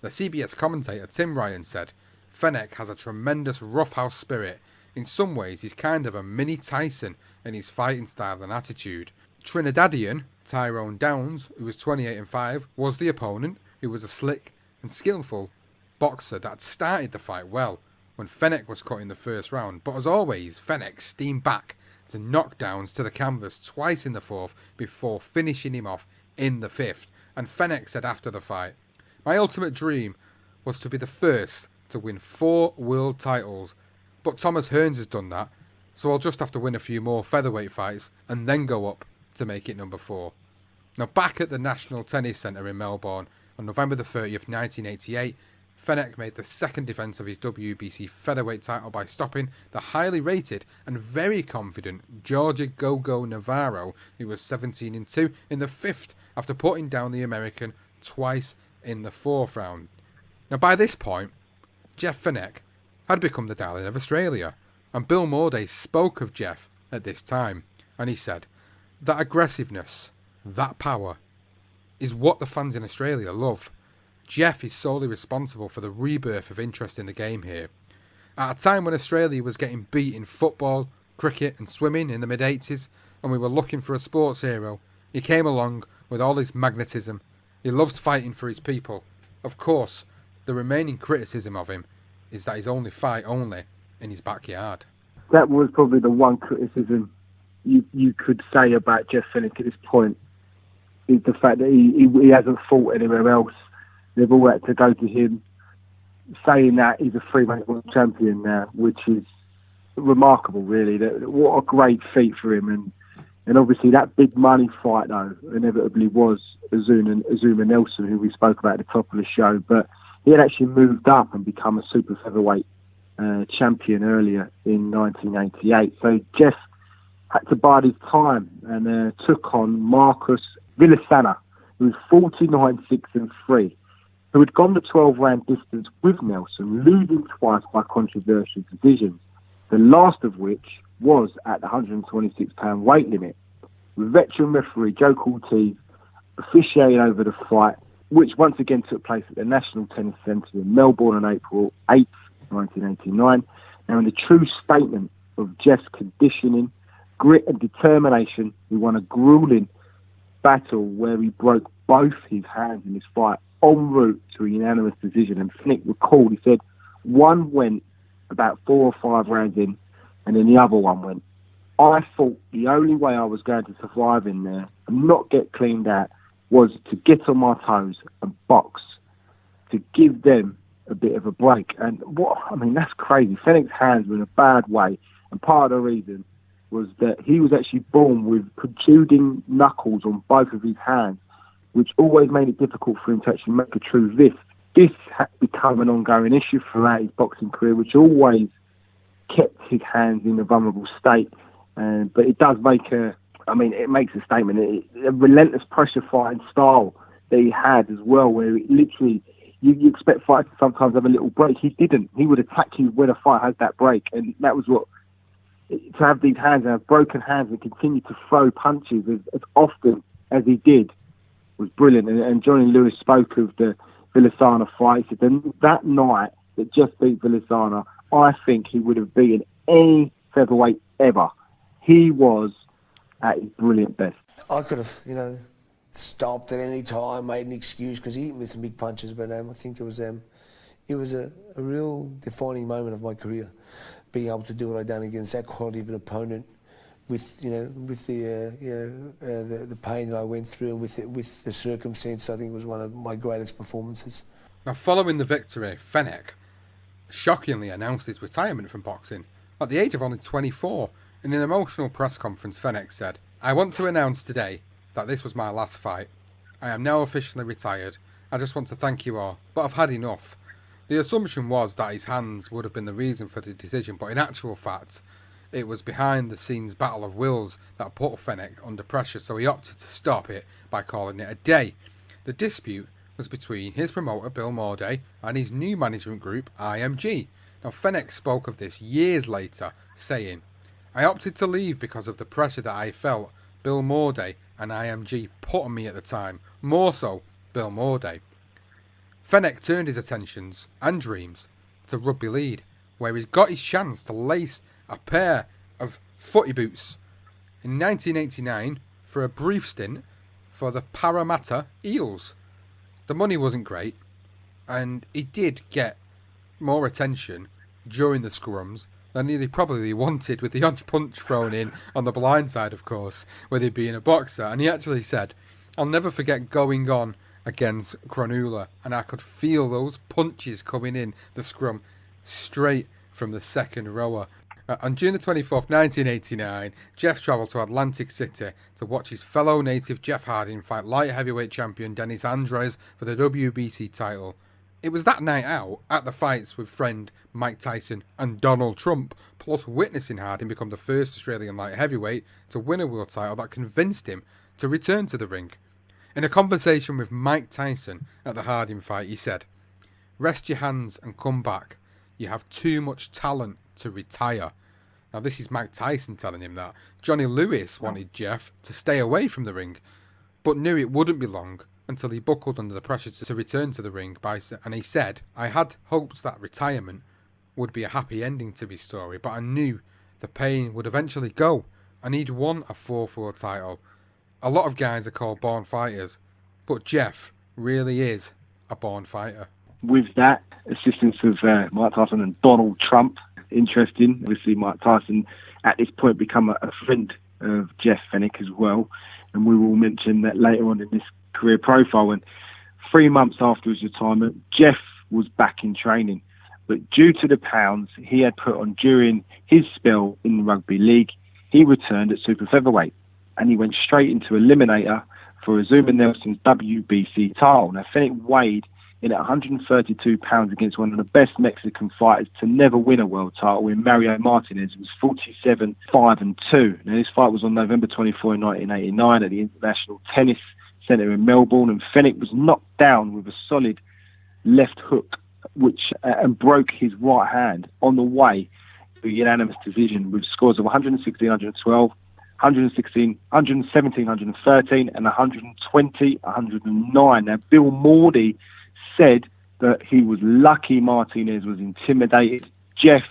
The CBS commentator Tim Ryan said, "Fenech has a tremendous roughhouse spirit. In some ways, he's kind of a mini Tyson in his fighting style and attitude." Trinidadian Tyrone Downs, who was 28-5, was the opponent, who was a slick and skillful boxer that started the fight well when Fenech was cut in the first round. But as always, Fenech steamed back to knockdowns to the canvas twice in the fourth before finishing him off in the fifth. And Fenech said after the fight, "My ultimate dream was to be the first to win 4 world titles, but Thomas Hearns has done that, so I'll just have to win a few more featherweight fights and then go up to make it number 4. Now, back at the National Tennis Centre in Melbourne on November the 30th, 1988, Fenech made the second defence of his WBC featherweight title by stopping the highly rated and very confident Georgia Gogo Navarro, who was 17-2, in the fifth after putting down the American twice in the fourth round. Now, by this point, Jeff Fenech had become the darling of Australia, and Bill Morday spoke of Jeff at this time, and he said, "That aggressiveness, that power, is what the fans in Australia love. Jeff is solely responsible for the rebirth of interest in the game here. At a time when Australia was getting beat in football, cricket and swimming in the mid-80s, and we were looking for a sports hero, he came along with all his magnetism. He loves fighting for his people. Of course, the remaining criticism of him is that he's only fight only in his backyard." That was probably the one criticism you could say about Jeff Fenech at this point, is the fact that he hasn't fought anywhere else. They've all had to go to him, saying that he's a 3-weight world champion now, which is remarkable, really. What a great feat for him. And obviously that big money fight, though, inevitably was Azumah Nelson, who we spoke about at the top of the show. But he had actually moved up and become a super featherweight champion earlier in 1988. So Jeff had to bide his time and took on Marcus Villasana, who was 49-6-3, who had gone the 12-round distance with Nelson, losing twice by controversial decisions, the last of which was at the 126-pound weight limit, with veteran referee Joe Cortez officiating over the fight, which once again took place at the National Tennis Centre in Melbourne on April 8th, 1989. Now, in the true statement of Jeff's conditioning, grit and determination, he won a grueling battle where he broke both his hands in this fight en route to a unanimous decision. And Fenech recalled, he said, one went about 4 or 5 rounds in, and then the other one went. I thought the only way I was going to survive in there and not get cleaned out was to get on my toes and box, to give them a bit of a break. And that's crazy. Fenech's hands were in a bad way, and part of the reason was that he was actually born with protruding knuckles on both of his hands, which always made it difficult for him to actually make a true fist. This had become an ongoing issue throughout his boxing career, which always kept his hands in a vulnerable state. But it does make it makes a statement. A relentless pressure fighting style that he had as well, where it literally, you expect fighters to sometimes have a little break. He didn't. He would attack you when a fight has that break, and that was what, to have these hands and have broken hands and continue to throw punches as often as he did was brilliant. And Johnny Lewis spoke of the Villasana fight. He said that night that just beat Villasana, I think he would have beaten any featherweight ever. He was at his brilliant best. I could have, stopped at any time, made an excuse, because he hit me with some big punches, but I think it was it was a real defining moment of my career, being able to do what I'd done against that quality of an opponent, with the pain that I went through and with the circumstance. I think it was one of my greatest performances. Now, following the victory, Fenech shockingly announced his retirement from boxing at the age of only 24. In an emotional press conference, Fenech said, "I want to announce today that this was my last fight. I am now officially retired. I just want to thank you all, but I've had enough." The assumption was that his hands would have been the reason for the decision, but in actual fact, it was behind the scenes battle of wills that put Fenech under pressure, so he opted to stop it by calling it a day. The dispute was between his promoter Bill Morday and his new management group IMG. Now, Fenech spoke of this years later, saying, "I opted to leave because of the pressure that I felt Bill Morday and IMG put on me at the time, more so Bill Morday." Fenech turned his attentions and dreams to rugby league, where he's got his chance to lace a pair of footy boots in 1989 for a brief stint for the Parramatta Eels. The money wasn't great, and he did get more attention during the scrums than he probably wanted, with the odd punch thrown in on the blind side, of course, with him being a boxer. And he actually said, "I'll never forget going on against Cronulla, and I could feel those punches coming in the scrum straight from the second rower." On June the 24th, 1989, Jeff travelled to Atlantic City to watch his fellow native Jeff Harding fight light heavyweight champion Dennis Andres for the WBC title. It was that night out, at the fights with friend Mike Tyson and Donald Trump, plus witnessing Harding become the first Australian light heavyweight to win a world title, that convinced him to return to the ring. In a conversation with Mike Tyson at the Harding fight, he said, "Rest your hands and come back. You have too much talent to retire." Now, this is Mike Tyson telling him that. Johnny Lewis wanted Jeff to stay away from the ring, but knew it wouldn't be long until he buckled under the pressure to return to the ring. And he said, "I had hopes that retirement would be a happy ending to his story, but I knew the pain would eventually go, and he'd won a fourth world title. A lot of guys are called born fighters, but Jeff really is a born fighter." With that assistance of Mike Tyson and Donald Trump, interesting. Obviously, Mike Tyson at this point become a friend of Jeff Fenech as well, and we will mention that later on in this career profile. And 3 months after his retirement, Jeff was back in training, but due to the pounds he had put on during his spell in rugby league, he returned at super featherweight, and he went straight into eliminator for Azumah Nelson's WBC title. Now, Fenech weighed in at 132 pounds against one of the best Mexican fighters to never win a world title, in Mario Martinez. It was 47-5-2. Now, this fight was on November 24, 1989 at the International Tennis Centre in Melbourne, and Fenech was knocked down with a solid left hook, which and broke his right hand on the way to a unanimous decision with scores of 116-112, 117-113, and 120-109. Now, Bill Mordy said that he was lucky Martinez was intimidated. Jeff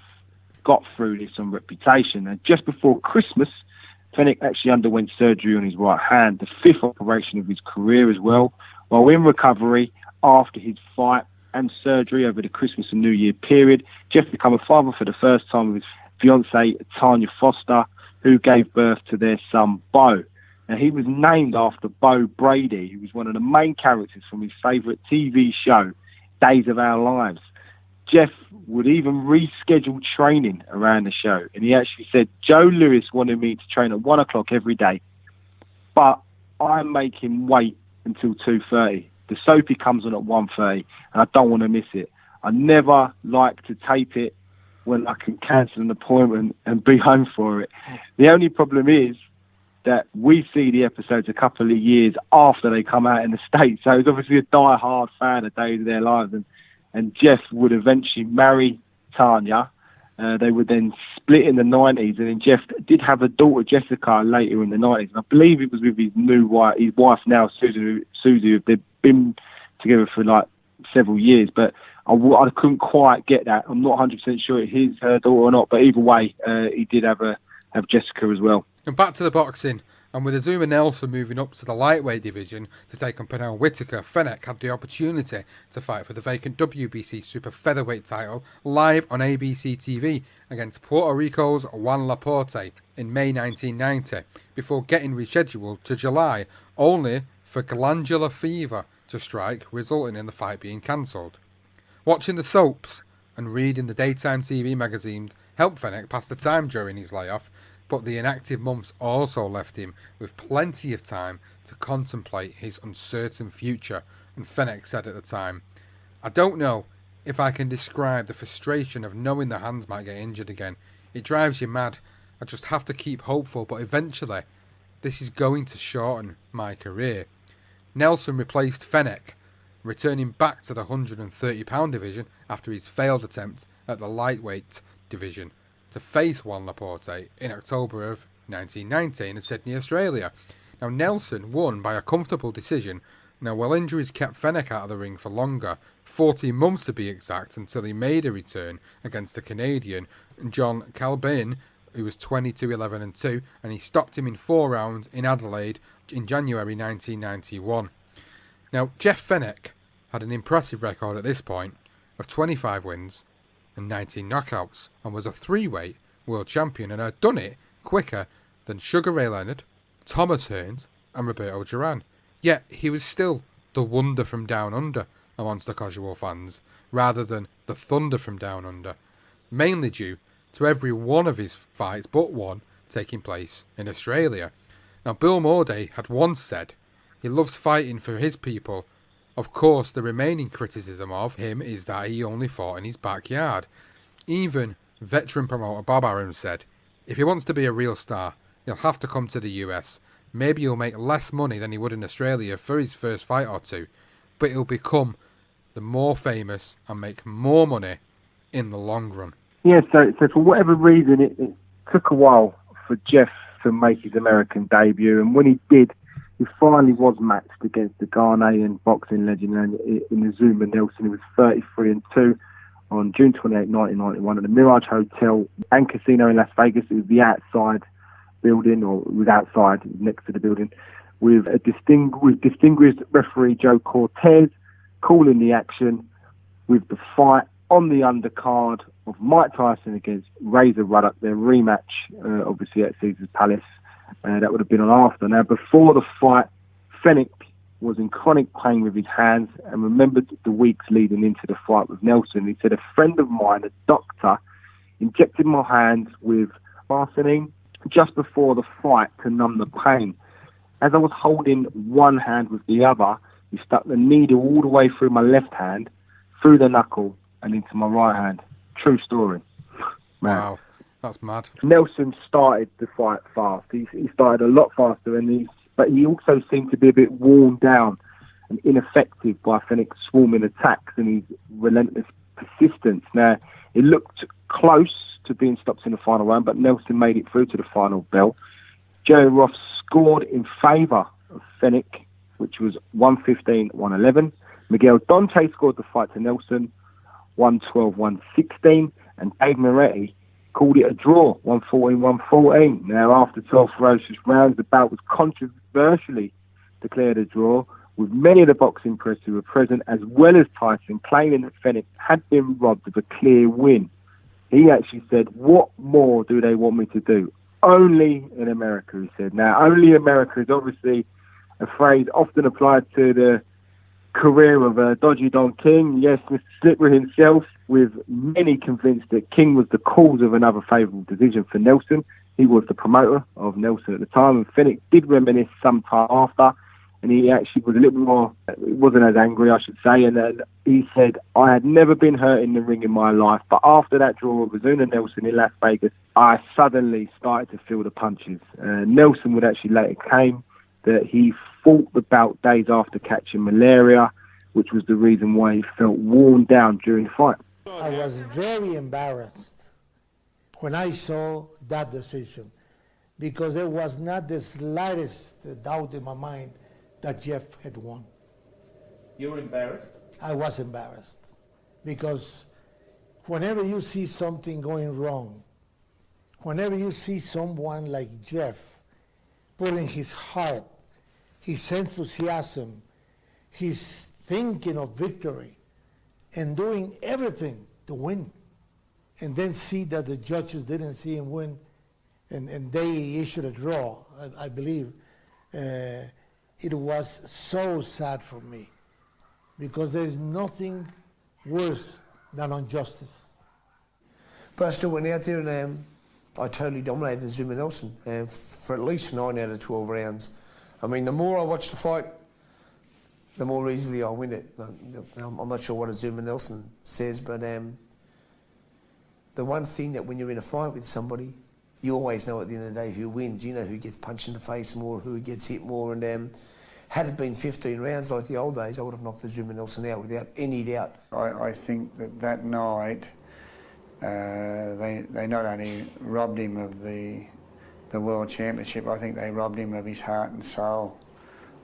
got through this on reputation. And just before Christmas, Fenech actually underwent surgery on his right hand, the 5th operation of his career as well. While in recovery after his fight and surgery over the Christmas and New Year period, Jeff became a father for the first time with his fiancée Tanya Foster, who gave birth to their son Beau. Now, he was named after Beau Brady, who was one of the main characters from his favourite TV show, Days of Our Lives. Jeff would even reschedule training around the show, and he actually said, "Joe Lewis wanted me to train at 1 o'clock every day, but I make him wait until 2:30. The soapy comes on at 1:30, and I don't want to miss it. I never like to tape it when I can cancel an appointment and be home for it." The only problem is that we see the episodes a couple of years after they come out in the States. So he's obviously a die-hard fan of Days of Their Lives. And Jeff would eventually marry Tanya. They would then split in the 90s. And then Jeff did have a daughter, Jessica, later in the 90s. And I believe it was with his wife now, Susie. They've been together for like several years. But I couldn't quite get that. I'm not 100% sure it is her daughter or not. But either way, he did have Jessica as well. And back to the boxing. And with Azumah Nelson moving up to the lightweight division to take on Pernell Whitaker, Fenech had the opportunity to fight for the vacant WBC super featherweight title live on ABC TV against Puerto Rico's Juan Laporte in May 1990, before getting rescheduled to July, only for glandular fever to strike, resulting in the fight being cancelled. Watching the soaps and reading the daytime TV magazines helped Fenech pass the time during his layoff, but the inactive months also left him with plenty of time to contemplate his uncertain future, and Fenech said at the time, "I don't know if I can describe the frustration of knowing the hands might get injured again. It drives you mad. I just have to keep hopeful, but eventually this is going to shorten my career." Nelson replaced Fenech, returning back to the 130-pound division after his failed attempt at the lightweight division to face Juan Laporte in October of 1990 in Sydney, Australia. Now, Nelson won by a comfortable decision. Now, while injuries kept Fenech out of the ring for longer, 14 months to be exact, until he made a return against the Canadian John Calbin, who was 22-11-2, and he stopped him in 4 rounds in Adelaide in January 1991. Now, Jeff Fenech had an impressive record at this point of 25 wins and 19 knockouts, and was a 3-weight world champion, and had done it quicker than Sugar Ray Leonard, Thomas Hearns and Roberto Duran. Yet he was still the wonder from down under amongst the casual fans, rather than the thunder from down under, mainly due to every one of his fights but one taking place in Australia. Now, Bill Morday had once said he loves fighting for his people. Of course, the remaining criticism of him is that he only fought in his backyard. Even veteran promoter Bob Arum said, if he wants to be a real star, he'll have to come to the US. Maybe he'll make less money than he would in Australia for his first fight or two, but he'll become the more famous and make more money in the long run. Yeah, so for whatever reason, it took a while for Jeff to make his American debut, and when he did, he finally was matched against the Ghanaian boxing legend in Azumah Nelson. He was 33-2 on June 28, 1991 at the Mirage Hotel and Casino in Las Vegas. It was the outside building, or it was outside, next to the building, with distinguished referee Joe Cortez calling the action, with the fight on the undercard of Mike Tyson against Razor Ruddock, their rematch, obviously at Caesar's Palace. That would have been on after. Now, before the fight, Fenech was in chronic pain with his hands and remembered the weeks leading into the fight with Nelson. He said, a friend of mine, a doctor, injected my hands with arsenine just before the fight to numb the pain. As I was holding one hand with the other, he stuck the needle all the way through my left hand, through the knuckle, and into my right hand. True story. Man. Wow, that's mad. Nelson started the fight fast. He started a lot faster, but he also seemed to be a bit worn down and ineffective by Fenech's swarming attacks and his relentless persistence. Now, it looked close to being stopped in the final round, but Nelson made it through to the final bell. Jerry Roth scored in favour of Fenech, which was 115-111. Miguel Dante scored the fight to Nelson, 112-116, and Dave Moretti called it a draw, 114-114. Now, after 12 ferocious rounds, the bout was controversially declared a draw, with many of the boxing press who were present, as well as Tyson, claiming that Fenech had been robbed of a clear win. He actually said, what more do they want me to do? Only in America, he said. Now, only America is obviously a phrase often applied to the career of Dodgy Don King. Yes, Mr. Slippery himself, with many convinced that King was the cause of another favourable decision for Nelson. He was the promoter of Nelson at the time, and Fenech did reminisce some time after, and he actually was a little more, wasn't as angry, I should say, and then he said, I had never been hurt in the ring in my life, but after that draw of Azumah Nelson in Las Vegas, I suddenly started to feel the punches. Nelson would actually later claim that he fought the bout days after catching malaria, which was the reason why he felt worn down during the fight. I was very embarrassed when I saw that decision, because there was not the slightest doubt in my mind that Jeff had won. You were embarrassed? I was embarrassed, because whenever you see something going wrong, whenever you see someone like Jeff putting his heart, his enthusiasm, his thinking of victory, and doing everything to win. And then see that the judges didn't see him win, and they issued a draw, I believe. It was so sad for me, because there's nothing worse than injustice. But I still went out there and I totally dominated Azumah Nelson for at least 9 out of 12 rounds. I mean, the more I watch the fight, the more easily I win it. I'm not sure what Azumah Nelson says, but the one thing that when you're in a fight with somebody, you always know at the end of the day who wins. You know who gets punched in the face more, who gets hit more. And had it been 15 rounds like the old days, I would have knocked Azumah Nelson out without any doubt. I think that night they not only robbed him of the World Championship, I think they robbed him of his heart and soul.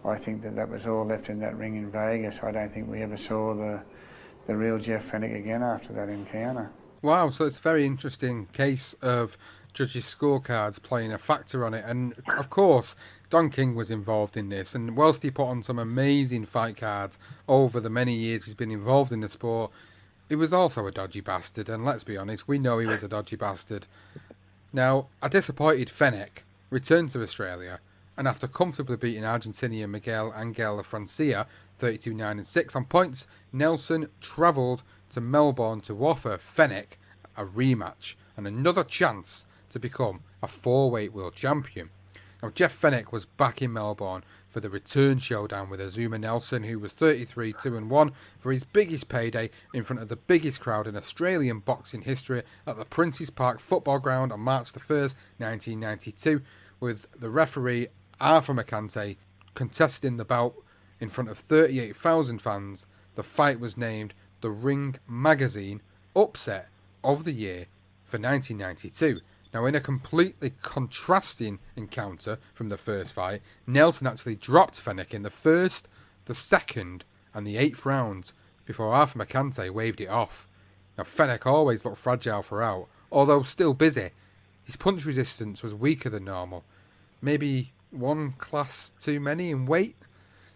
I think that was all left in that ring in Vegas. I don't think we ever saw the real Jeff Fenech again after that encounter. Wow, so it's a very interesting case of judges' scorecards playing a factor on it. And, of course, Don King was involved in this. And whilst he put on some amazing fight cards over the many years he's been involved in the sport, he was also a dodgy bastard. And let's be honest, we know he was a dodgy bastard. Now, a disappointed Fenech returned to Australia, and after comfortably beating Argentinian Miguel Angel Francia 32-9-6 on points, Nelson travelled to Melbourne to offer Fenech a rematch and another chance to become a 4-weight world champion. Now, Jeff Fenech was back in Melbourne for the return showdown with Azumah Nelson, who was 33-2-1 for his biggest payday in front of the biggest crowd in Australian boxing history at the Princes Park football ground on March the 1st, 1992, with the referee Arthur McCante contesting the bout in front of 38,000 fans. The fight was named the Ring Magazine Upset of the Year for 1992. Now, in a completely contrasting encounter from the first fight, Nelson actually dropped Fenech in the first, the second, and the 8th rounds before Arthur McCante waved it off. Now, Fenech always looked fragile throughout, although still busy. His punch resistance was weaker than normal, maybe one class too many in weight.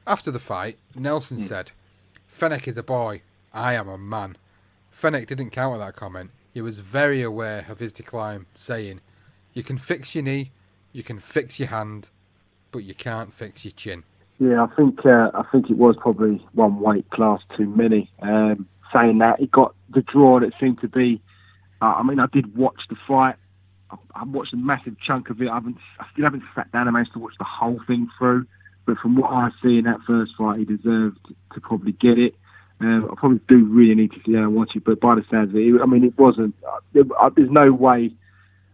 After the fight, Nelson said, "Fenech is a boy, I am a man." Fenech didn't counter that comment. He was very aware of his decline, saying, "You can fix your knee, you can fix your hand, but you can't fix your chin." Yeah, I think it was probably one weight class too many. Saying that, he got the draw that seemed to be. I did watch the fight. I watched a massive chunk of it. I still haven't sat down and managed to watch the whole thing through. But from what I see in that first fight, he deserved to probably get it. I probably do really need to sit down and watch it. But by the sounds of it, it wasn't. There's no way.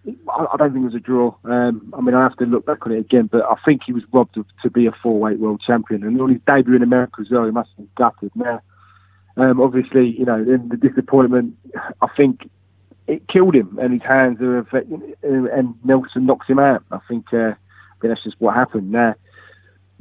I don't think it was a draw. I have to look back on it again. But I think he was robbed to be a 4-weight world champion. And on his debut in America as well, he must have been gutted. Now, obviously, in the disappointment, I think it killed him, and his hands are affecting, and Nelson knocks him out. I think that's just what happened. Now,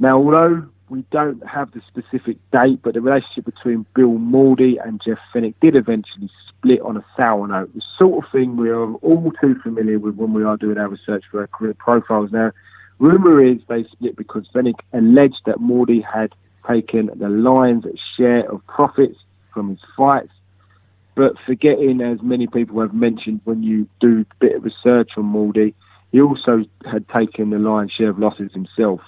although we don't have the specific date, but the relationship between Bill Mordy and Jeff Fenech did eventually split on a sour note. The sort of thing we are all too familiar with when we are doing our research for our career profiles. Now, rumour is they split because Fenech alleged that Mordy had taken the lion's share of profits from his fights, but forgetting, as many people have mentioned when you do a bit of research on Mordy, he also had taken the lion's share of losses himself.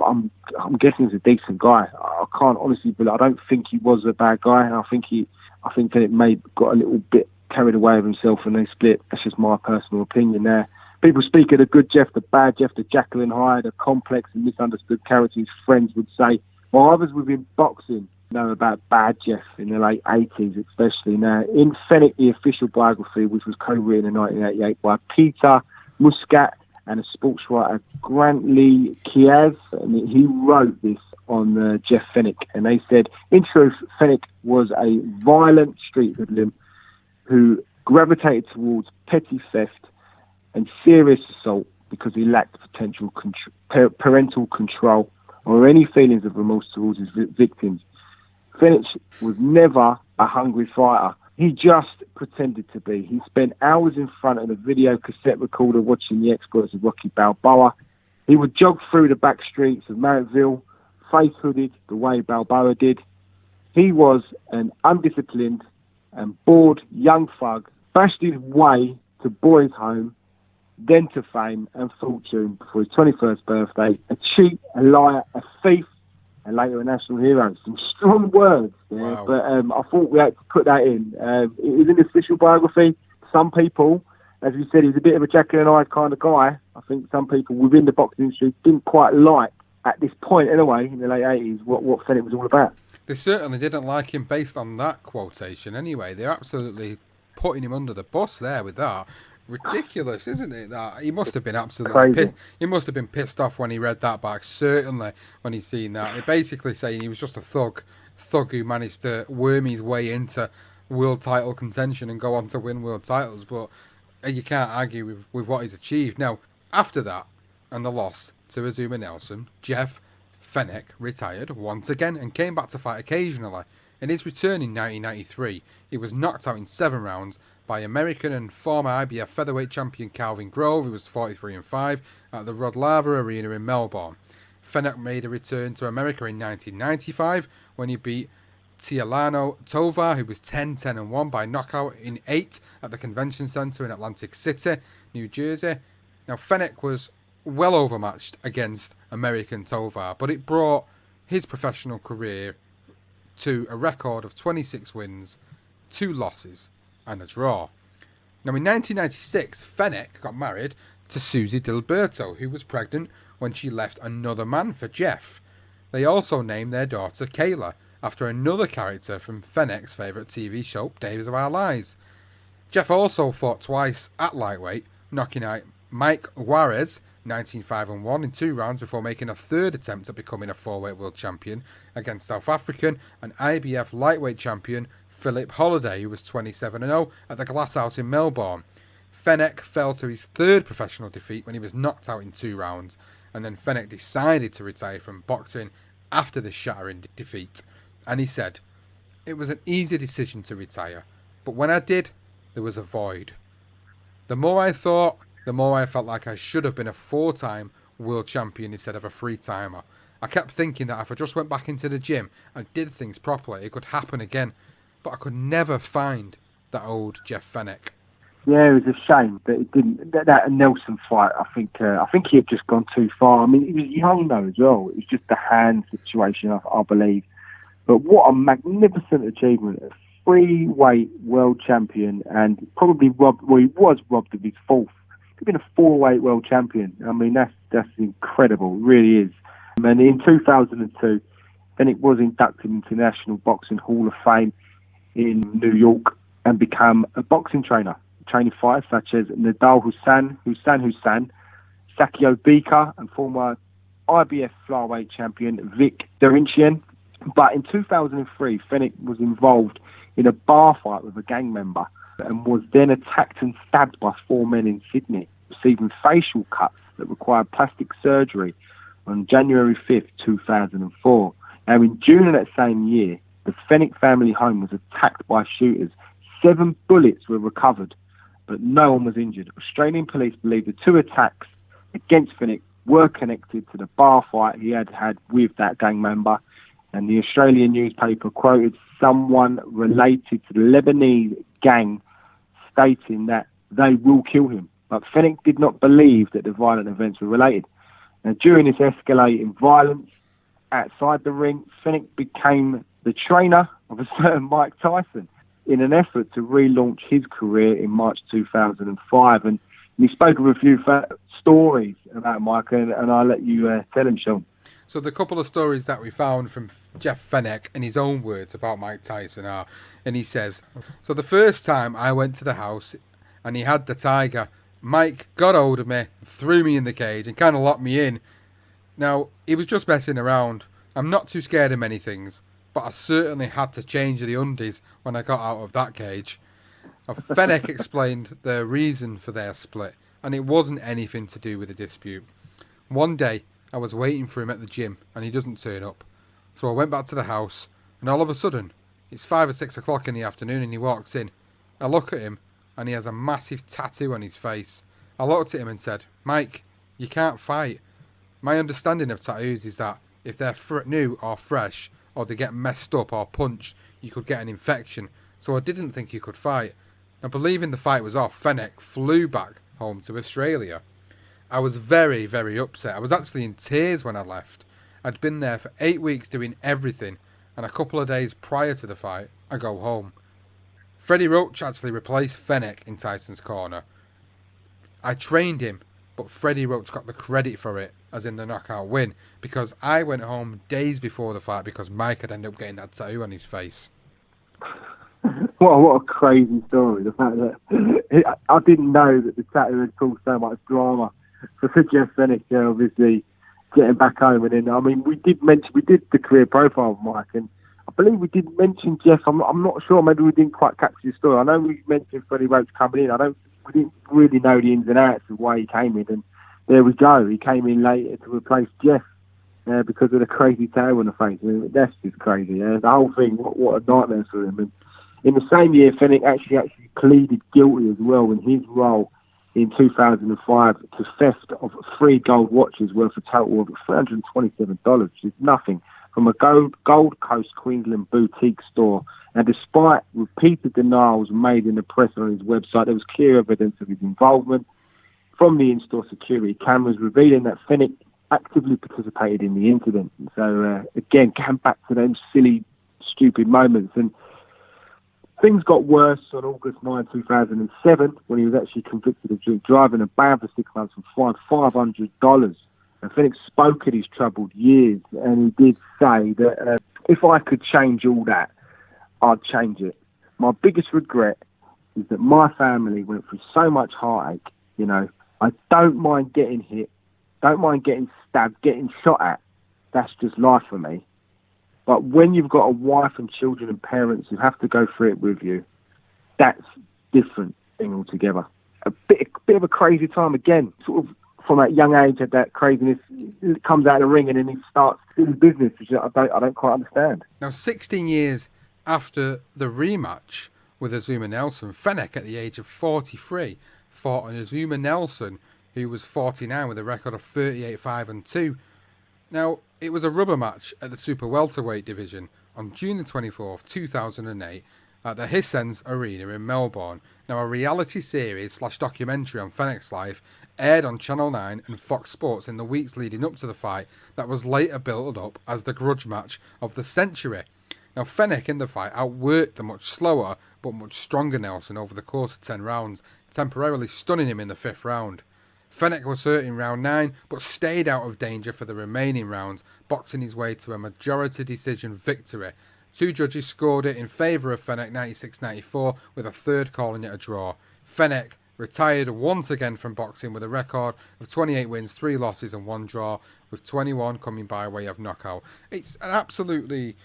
I'm guessing he's a decent guy. I can't honestly, but I don't think he was a bad guy. I think that it may got a little bit carried away with himself and they split. That's just my personal opinion there. People speak of the good Jeff, the bad Jeff, the Jekyll and Hyde, the complex and misunderstood character his friends would say. While others within boxing know about bad Jeff in the late 80s especially. Now, in Fenech, the official biography, which was co-written in 1988 by Peter Muscat and a sports writer, Grant Lee Kiaz, and he wrote this on Jeff Fenech, and they said, in truth, Fenech was a violent street hoodlum who gravitated towards petty theft and serious assault because he lacked parental control or any feelings of remorse towards his victims. Fenech was never a hungry fighter. He just pretended to be. He spent hours in front of the video cassette recorder watching the exploits of Rocky Balboa. He would jog through the back streets of Marrickville, face-hooded the way Balboa did. He was an undisciplined and bored young thug, bashed his way to boys' home, then to fame and fortune for his 21st birthday. A cheat, a liar, a thief, and later a national hero. Some strong words there, Wow. but I thought we had to put that in. It is an official biography. Some people, as you said, he's a bit of a Jekyll and Hyde kind of guy. I think some people within the boxing industry didn't quite like, at this point anyway, in the late 80s, what Fenech was all about. They certainly didn't like him based on that quotation anyway. They're absolutely putting him under the bus there with that. Ridiculous, isn't it? That he must have been absolutely he must have been pissed off when he read that back. Certainly when he's seen that. They're basically saying he was just a thug who managed to worm his way into world title contention and go on to win world titles. But you can't argue with what he's achieved. Now, after that and the loss to Azumah Nelson, Jeff Fenech retired once again and came back to fight occasionally. In his return in 1993, he was knocked out in 7 rounds by American and former IBF featherweight champion Calvin Grove, who was 43-5, at the Rod Laver Arena in Melbourne. Fenech made a return to America in 1995 when he beat Tialano Tovar, who was 10-1 by knockout in 8 at the Convention Centre in Atlantic City, New Jersey. Now, Fenech was well overmatched against American Tovar, but it brought his professional career to a record of 26 wins, 2 losses, and a draw. Now, in 1996, Fenech got married to Susie Dilberto, who was pregnant when she left another man for Jeff. They also named their daughter Kayla, after another character from Fenech's favourite TV show, Days of Our Lives. Jeff also fought twice at lightweight, knocking out Mike Juarez 19-5-1 in 2 rounds before making a third attempt at becoming a 4-weight world champion against South African and IBF lightweight champion Philip Holliday, who was 27-0 at the Glass House in Melbourne. Fenech fell to his 3rd professional defeat when he was knocked out in 2 rounds, and then Fenech decided to retire from boxing after this shattering defeat. And he said, "It was an easy decision to retire, but when I did, there was a void. The more I thought, the more I felt like I should have been a 4-time world champion instead of a 3-timer. I kept thinking that if I just went back into the gym and did things properly, it could happen again. But I could never find that old Jeff Fenech." Yeah, it was a shame that it didn't. That Nelson fight, I think he had just gone too far. I mean, he was young though as well. It was just a hand situation, I believe. But what a magnificent achievement! A 3-weight world champion, and probably robbed. Well, he was robbed of his 4th. He'd been a 4-weight world champion. I mean, that's incredible. It really is. And in 2002, Fenech was inducted into the National Boxing Hall of Fame in New York and became a boxing trainer, training fighters such as Nadal Hussain, Sakio Bika, and former IBF flyweight champion Vic Derincian. But in 2003, Fenech was involved in a bar fight with a gang member and was then attacked and stabbed by 4 men in Sydney, receiving facial cuts that required plastic surgery on January 5th, 2004. Now, in June of that same year, the Fenech family home was attacked by shooters. 7 bullets were recovered, but no one was injured. Australian police believe the 2 attacks against Fenech were connected to the bar fight he had with that gang member, and the Australian newspaper quoted someone related to the Lebanese gang stating that they will kill him. But Fenech did not believe that the violent events were related. Now, during this escalating violence outside the ring, Fenech became the trainer of a certain Mike Tyson in an effort to relaunch his career in March 2005. And he spoke of a few stories about Mike, and I'll let you tell him, Sean. So the couple of stories that we found from Jeff Fenech in his own words about Mike Tyson are, and he says, "So the first time I went to the house and he had the tiger, Mike got hold of me, threw me in the cage and kind of locked me in. Now, he was just messing around. I'm not too scared of many things, but I certainly had to change the undies when I got out of that cage." Fenech explained the reason for their split, and it wasn't anything to do with the dispute. "One day, I was waiting for him at the gym, and he doesn't turn up. So I went back to the house, and all of a sudden, it's 5 or 6 o'clock in the afternoon, and he walks in. I look at him, and he has a massive tattoo on his face. I looked at him and said, 'Mike, you can't fight.' My understanding of tattoos is that if they're new or fresh, or they get messed up or punched, you could get an infection. So I didn't think he could fight. Now, believing the fight was off, Fenech flew back home to Australia. I was very, very upset. I was actually in tears when I left. I'd been there for 8 weeks doing everything, and a couple of days prior to the fight, I go home. Freddie Roach actually replaced Fenech in Tyson's corner. I trained him, but Freddie Roach got the credit for it, as in the knockout win, because I went home days before the fight because Mike had ended up getting that tattoo on his face. What a crazy story. The fact that I didn't know that the tattoo had caused so much drama for Jeff Fenech, obviously getting back home. And then, I mean, we did the career profile of Mike, and I believe we did mention Jeff. I'm not sure. Maybe we didn't quite capture the story. I know we mentioned Freddie Roach coming in. We didn't really know the ins and outs of why he came in. And there we go. He came in later to replace Jeff because of the crazy tattoo on the face. I mean, that's just crazy. The whole thing, what a nightmare for him. And in the same year, Fenech actually pleaded guilty as well in his role in 2005 to theft of 3 gold watches worth a total of $327, which is nothing, from a Gold Coast, Queensland boutique store. And despite repeated denials made in the press and on his website, there was clear evidence of his involvement from the in-store security cameras, revealing that Fenech actively participated in the incident. So, again, came back to those silly, stupid moments. And things got worse on August 9, 2007, when he was actually convicted of drink driving and banned for 6 months and fined $500. And Fenech spoke at his troubled years, and he did say that if I could change all that, I'd change it. My biggest regret is that my family went through so much heartache. I don't mind getting hit, don't mind getting stabbed, getting shot at. That's just life for me. But when you've got a wife and children and parents who have to go through it with you, that's different thing altogether. A bit of a crazy time again, sort of from that young age, at that craziness, it comes out of the ring and then he starts doing business, which I don't quite understand. Now, 16 years after the rematch with Azumah Nelson, Fenech, at the age of 43, fought an Azumah Nelson who was 49 with a record of 38-5-2. Now, it was a rubber match at the super welterweight division on June the 24th, 2008 at the Hissens Arena in Melbourne. Now, a reality series / documentary on Fenech's life aired on Channel 9 and Fox Sports in the weeks leading up to the fight that was later built up as the grudge match of the century. Now, Fenech in the fight outworked the much slower but much stronger Nelson over the course of 10 rounds, temporarily stunning him in the 5th round. Fenech was hurt in round 9, but stayed out of danger for the remaining rounds, boxing his way to a majority decision victory. 2 judges scored it in favour of Fenech 96-94, with a third calling it a draw. Fenech retired once again from boxing with a record of 28 wins, 3 losses and 1 draw, with 21 coming by way of knockout. It's an absolutely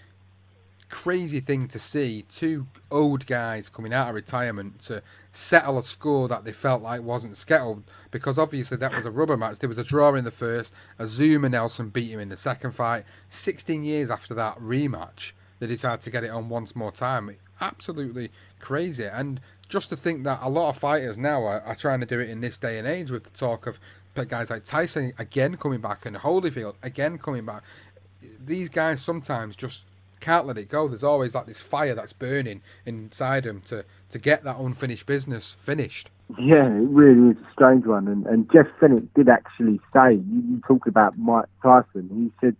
crazy thing to see 2 old guys coming out of retirement to settle a score that they felt like wasn't settled, because obviously that was a rubber match. There was a draw in the first. Azumah Nelson beat him in the second fight. 16 years after that rematch, they decided to get it on once more time. Absolutely crazy. And just to think that a lot of fighters now are trying to do it in this day and age, with the talk of guys like Tyson again coming back and Holyfield again coming back. These guys sometimes just can't let it go. There's always like this fire that's burning inside them to get that unfinished business finished. Yeah, it really is a strange one. And Jeff Fenech did actually say, you talk about Mike Tyson, he said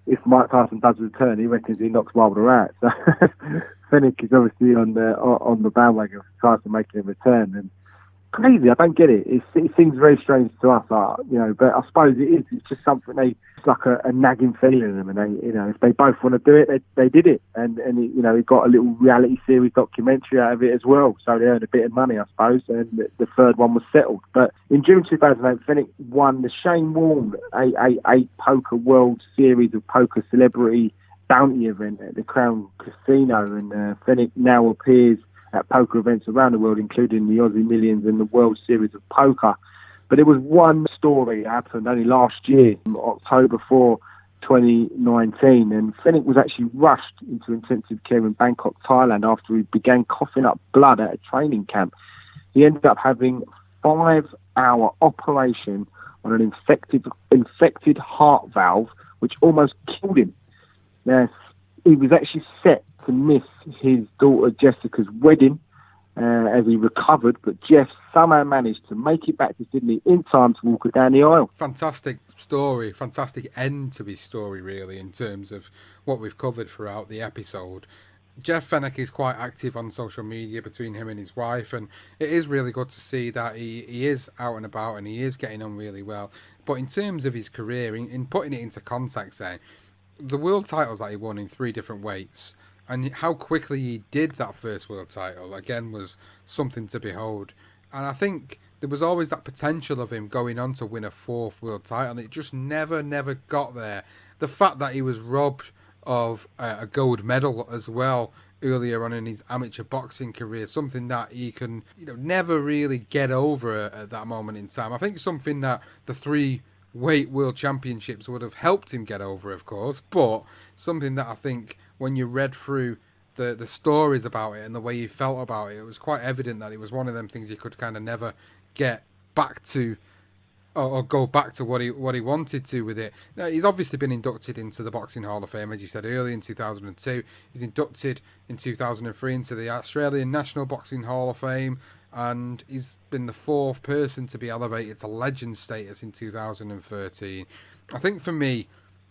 if Mike Tyson does return, he reckons he knocks Wilder out. So Fenech is obviously on the bandwagon of Tyson making a return. And crazy, I don't get it. It seems very strange to us, but I suppose it is. It's just something it's like a nagging feeling in them, and they, if they both want to do it, they did it, and it got a little reality series documentary out of it as well, so they earned a bit of money, I suppose, and the third one was settled. But in June 2008, Fenech won the Shane Warne 8 Poker World Series of Poker Celebrity Bounty event at the Crown Casino, and Fenech now appears at poker events around the world, including the Aussie Millions and the World Series of Poker. But there was one story that happened only last year, October 4, 2019, and Fenech was actually rushed into intensive care in Bangkok, Thailand, after he began coughing up blood at a training camp. He ended up having a 5-hour operation on an infected heart valve, which almost killed him. Now, he was actually set to miss his daughter Jessica's wedding as he recovered, but Jeff somehow managed to make it back to Sydney in time to walk her down the aisle. Fantastic story, fantastic end to his story, really, in terms of what we've covered throughout the episode. Jeff Fenech is quite active on social media between him and his wife, and it is really good to see that he is out and about and he is getting on really well. But in terms of his career, in putting it into context then, the world titles that he won in 3 different weights, and how quickly he did that first world title, again, was something to behold. And I think there was always that potential of him going on to win a 4th world title, and it just never got there. The fact that he was robbed of a gold medal as well earlier on in his amateur boxing career, something that he can never really get over at that moment in time. I think something that the 3 weight world championships would have helped him get over, of course, but something that I think when you read through the stories about it and the way he felt about it, it was quite evident that it was one of them things he could kind of never get back to, or go back to what he wanted to with it. Now, he's obviously been inducted into the Boxing Hall of Fame, as you said earlier, in 2002. He's inducted in 2003 into the Australian National Boxing Hall of Fame, and he's been the 4th person to be elevated to legend status in 2013. I think for me,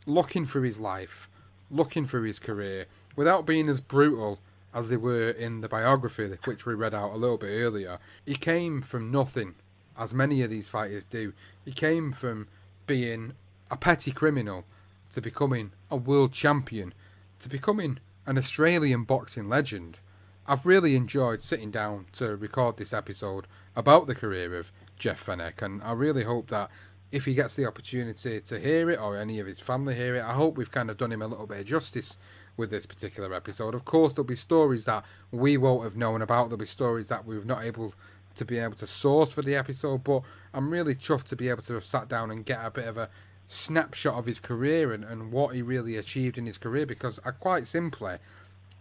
looking through his life, looking through his career, without being as brutal as they were in the biography, which we read out a little bit earlier, he came from nothing, as many of these fighters do. He came from being a petty criminal to becoming a world champion, to becoming an Australian boxing legend. I've really enjoyed sitting down to record this episode about the career of Jeff Fenech, and I really hope that if he gets the opportunity to hear it, or any of his family hear it, I hope we've kind of done him a little bit of justice with this particular episode. Of course, there'll be stories that we won't have known about. There'll be stories that we've not able to source for the episode, but I'm really chuffed to be able to have sat down and get a bit of a snapshot of his career and what he really achieved in his career, because quite simply,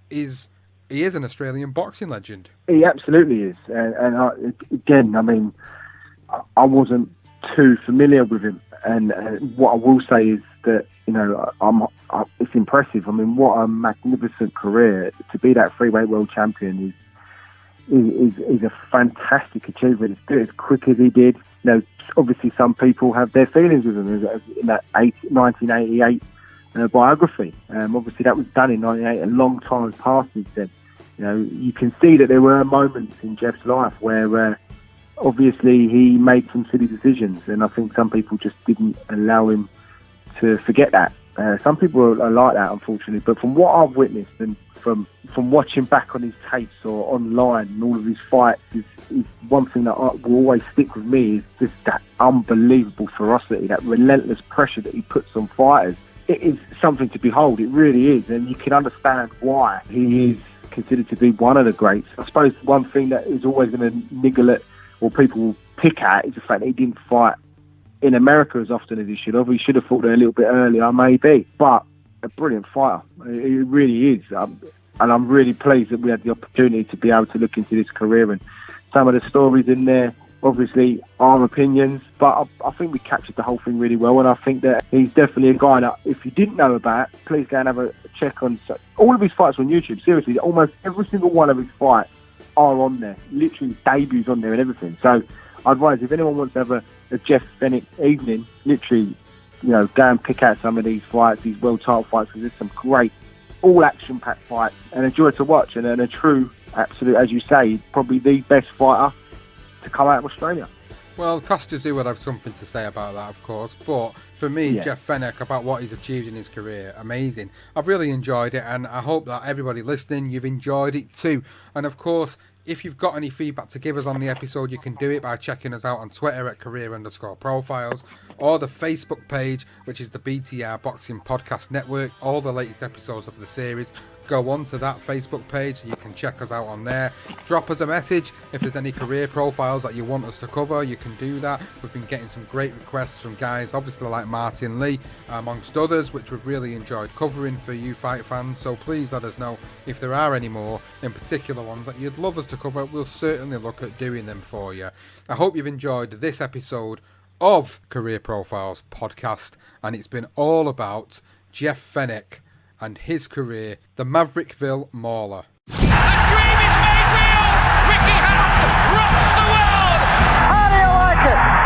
he is an Australian boxing legend. He absolutely is. Again, I mean, I wasn't too familiar with him, and what I will say is that it's impressive. I mean, what a magnificent career. To be that 3-weight world champion is a fantastic achievement. To do it as quick as he did. Obviously some people have their feelings with him in that 1988 biography. Obviously that was done in 1998. A long time has passed since then. You can see that there were moments in Jeff's life where obviously he made some silly decisions, and I think some people just didn't allow him to forget that. Some people are like that, unfortunately, but from what I've witnessed and from watching back on his tapes or online and all of his fights, is one thing that will always stick with me, is just that unbelievable ferocity, that relentless pressure that he puts on fighters. It is something to behold, it really is, and you can understand why he is considered to be one of the greats. I suppose one thing that is always going to niggle at, or people will pick at, is the fact that he didn't fight in America as often as he should have. He should have fought there a little bit earlier, maybe, but a brilliant fighter. It really is. And I'm really pleased that we had the opportunity to be able to look into this career, and some of the stories in there, obviously, are opinions, but I think we captured the whole thing really well, and I think that he's definitely a guy that, if you didn't know about, please go and have a check on all of his fights on YouTube. Seriously, almost every single one of his fights are on there, literally debuts on there and everything. So I'd advise, if anyone wants to have a Jeff Fenech evening, literally, go and pick out some of these fights, these world title fights, because there's some great, all action-packed fights, and a joy to watch, and a true, absolute, as you say, probably the best fighter to come out of Australia. Well, Costa would have something to say about that, of course, but for me, yeah. Jeff Fenech, about what he's achieved in his career, amazing. I've really enjoyed it, and I hope that everybody listening, you've enjoyed it too. And of course, if you've got any feedback to give us on the episode, you can do it by checking us out on Twitter at career_profiles, or the Facebook page, which is the BTR Boxing Podcast Network. All the latest episodes of the series go on to that Facebook page, so you can check us out on there. Drop us a message if there's any career profiles that you want us to cover. You can do that. We've been getting some great requests from guys, obviously like Martin Lee, amongst others, which we've really enjoyed covering for you fight fans. So please let us know if there are any more, in particular ones that you'd love us to cover. We'll certainly look at doing them for you. I hope you've enjoyed this episode of Career Profiles podcast, and it's been all about Jeff Fenech and his career, the Maverickville Mauler. The dream is made real! Ricky Hatton rocks the world! How do you like it?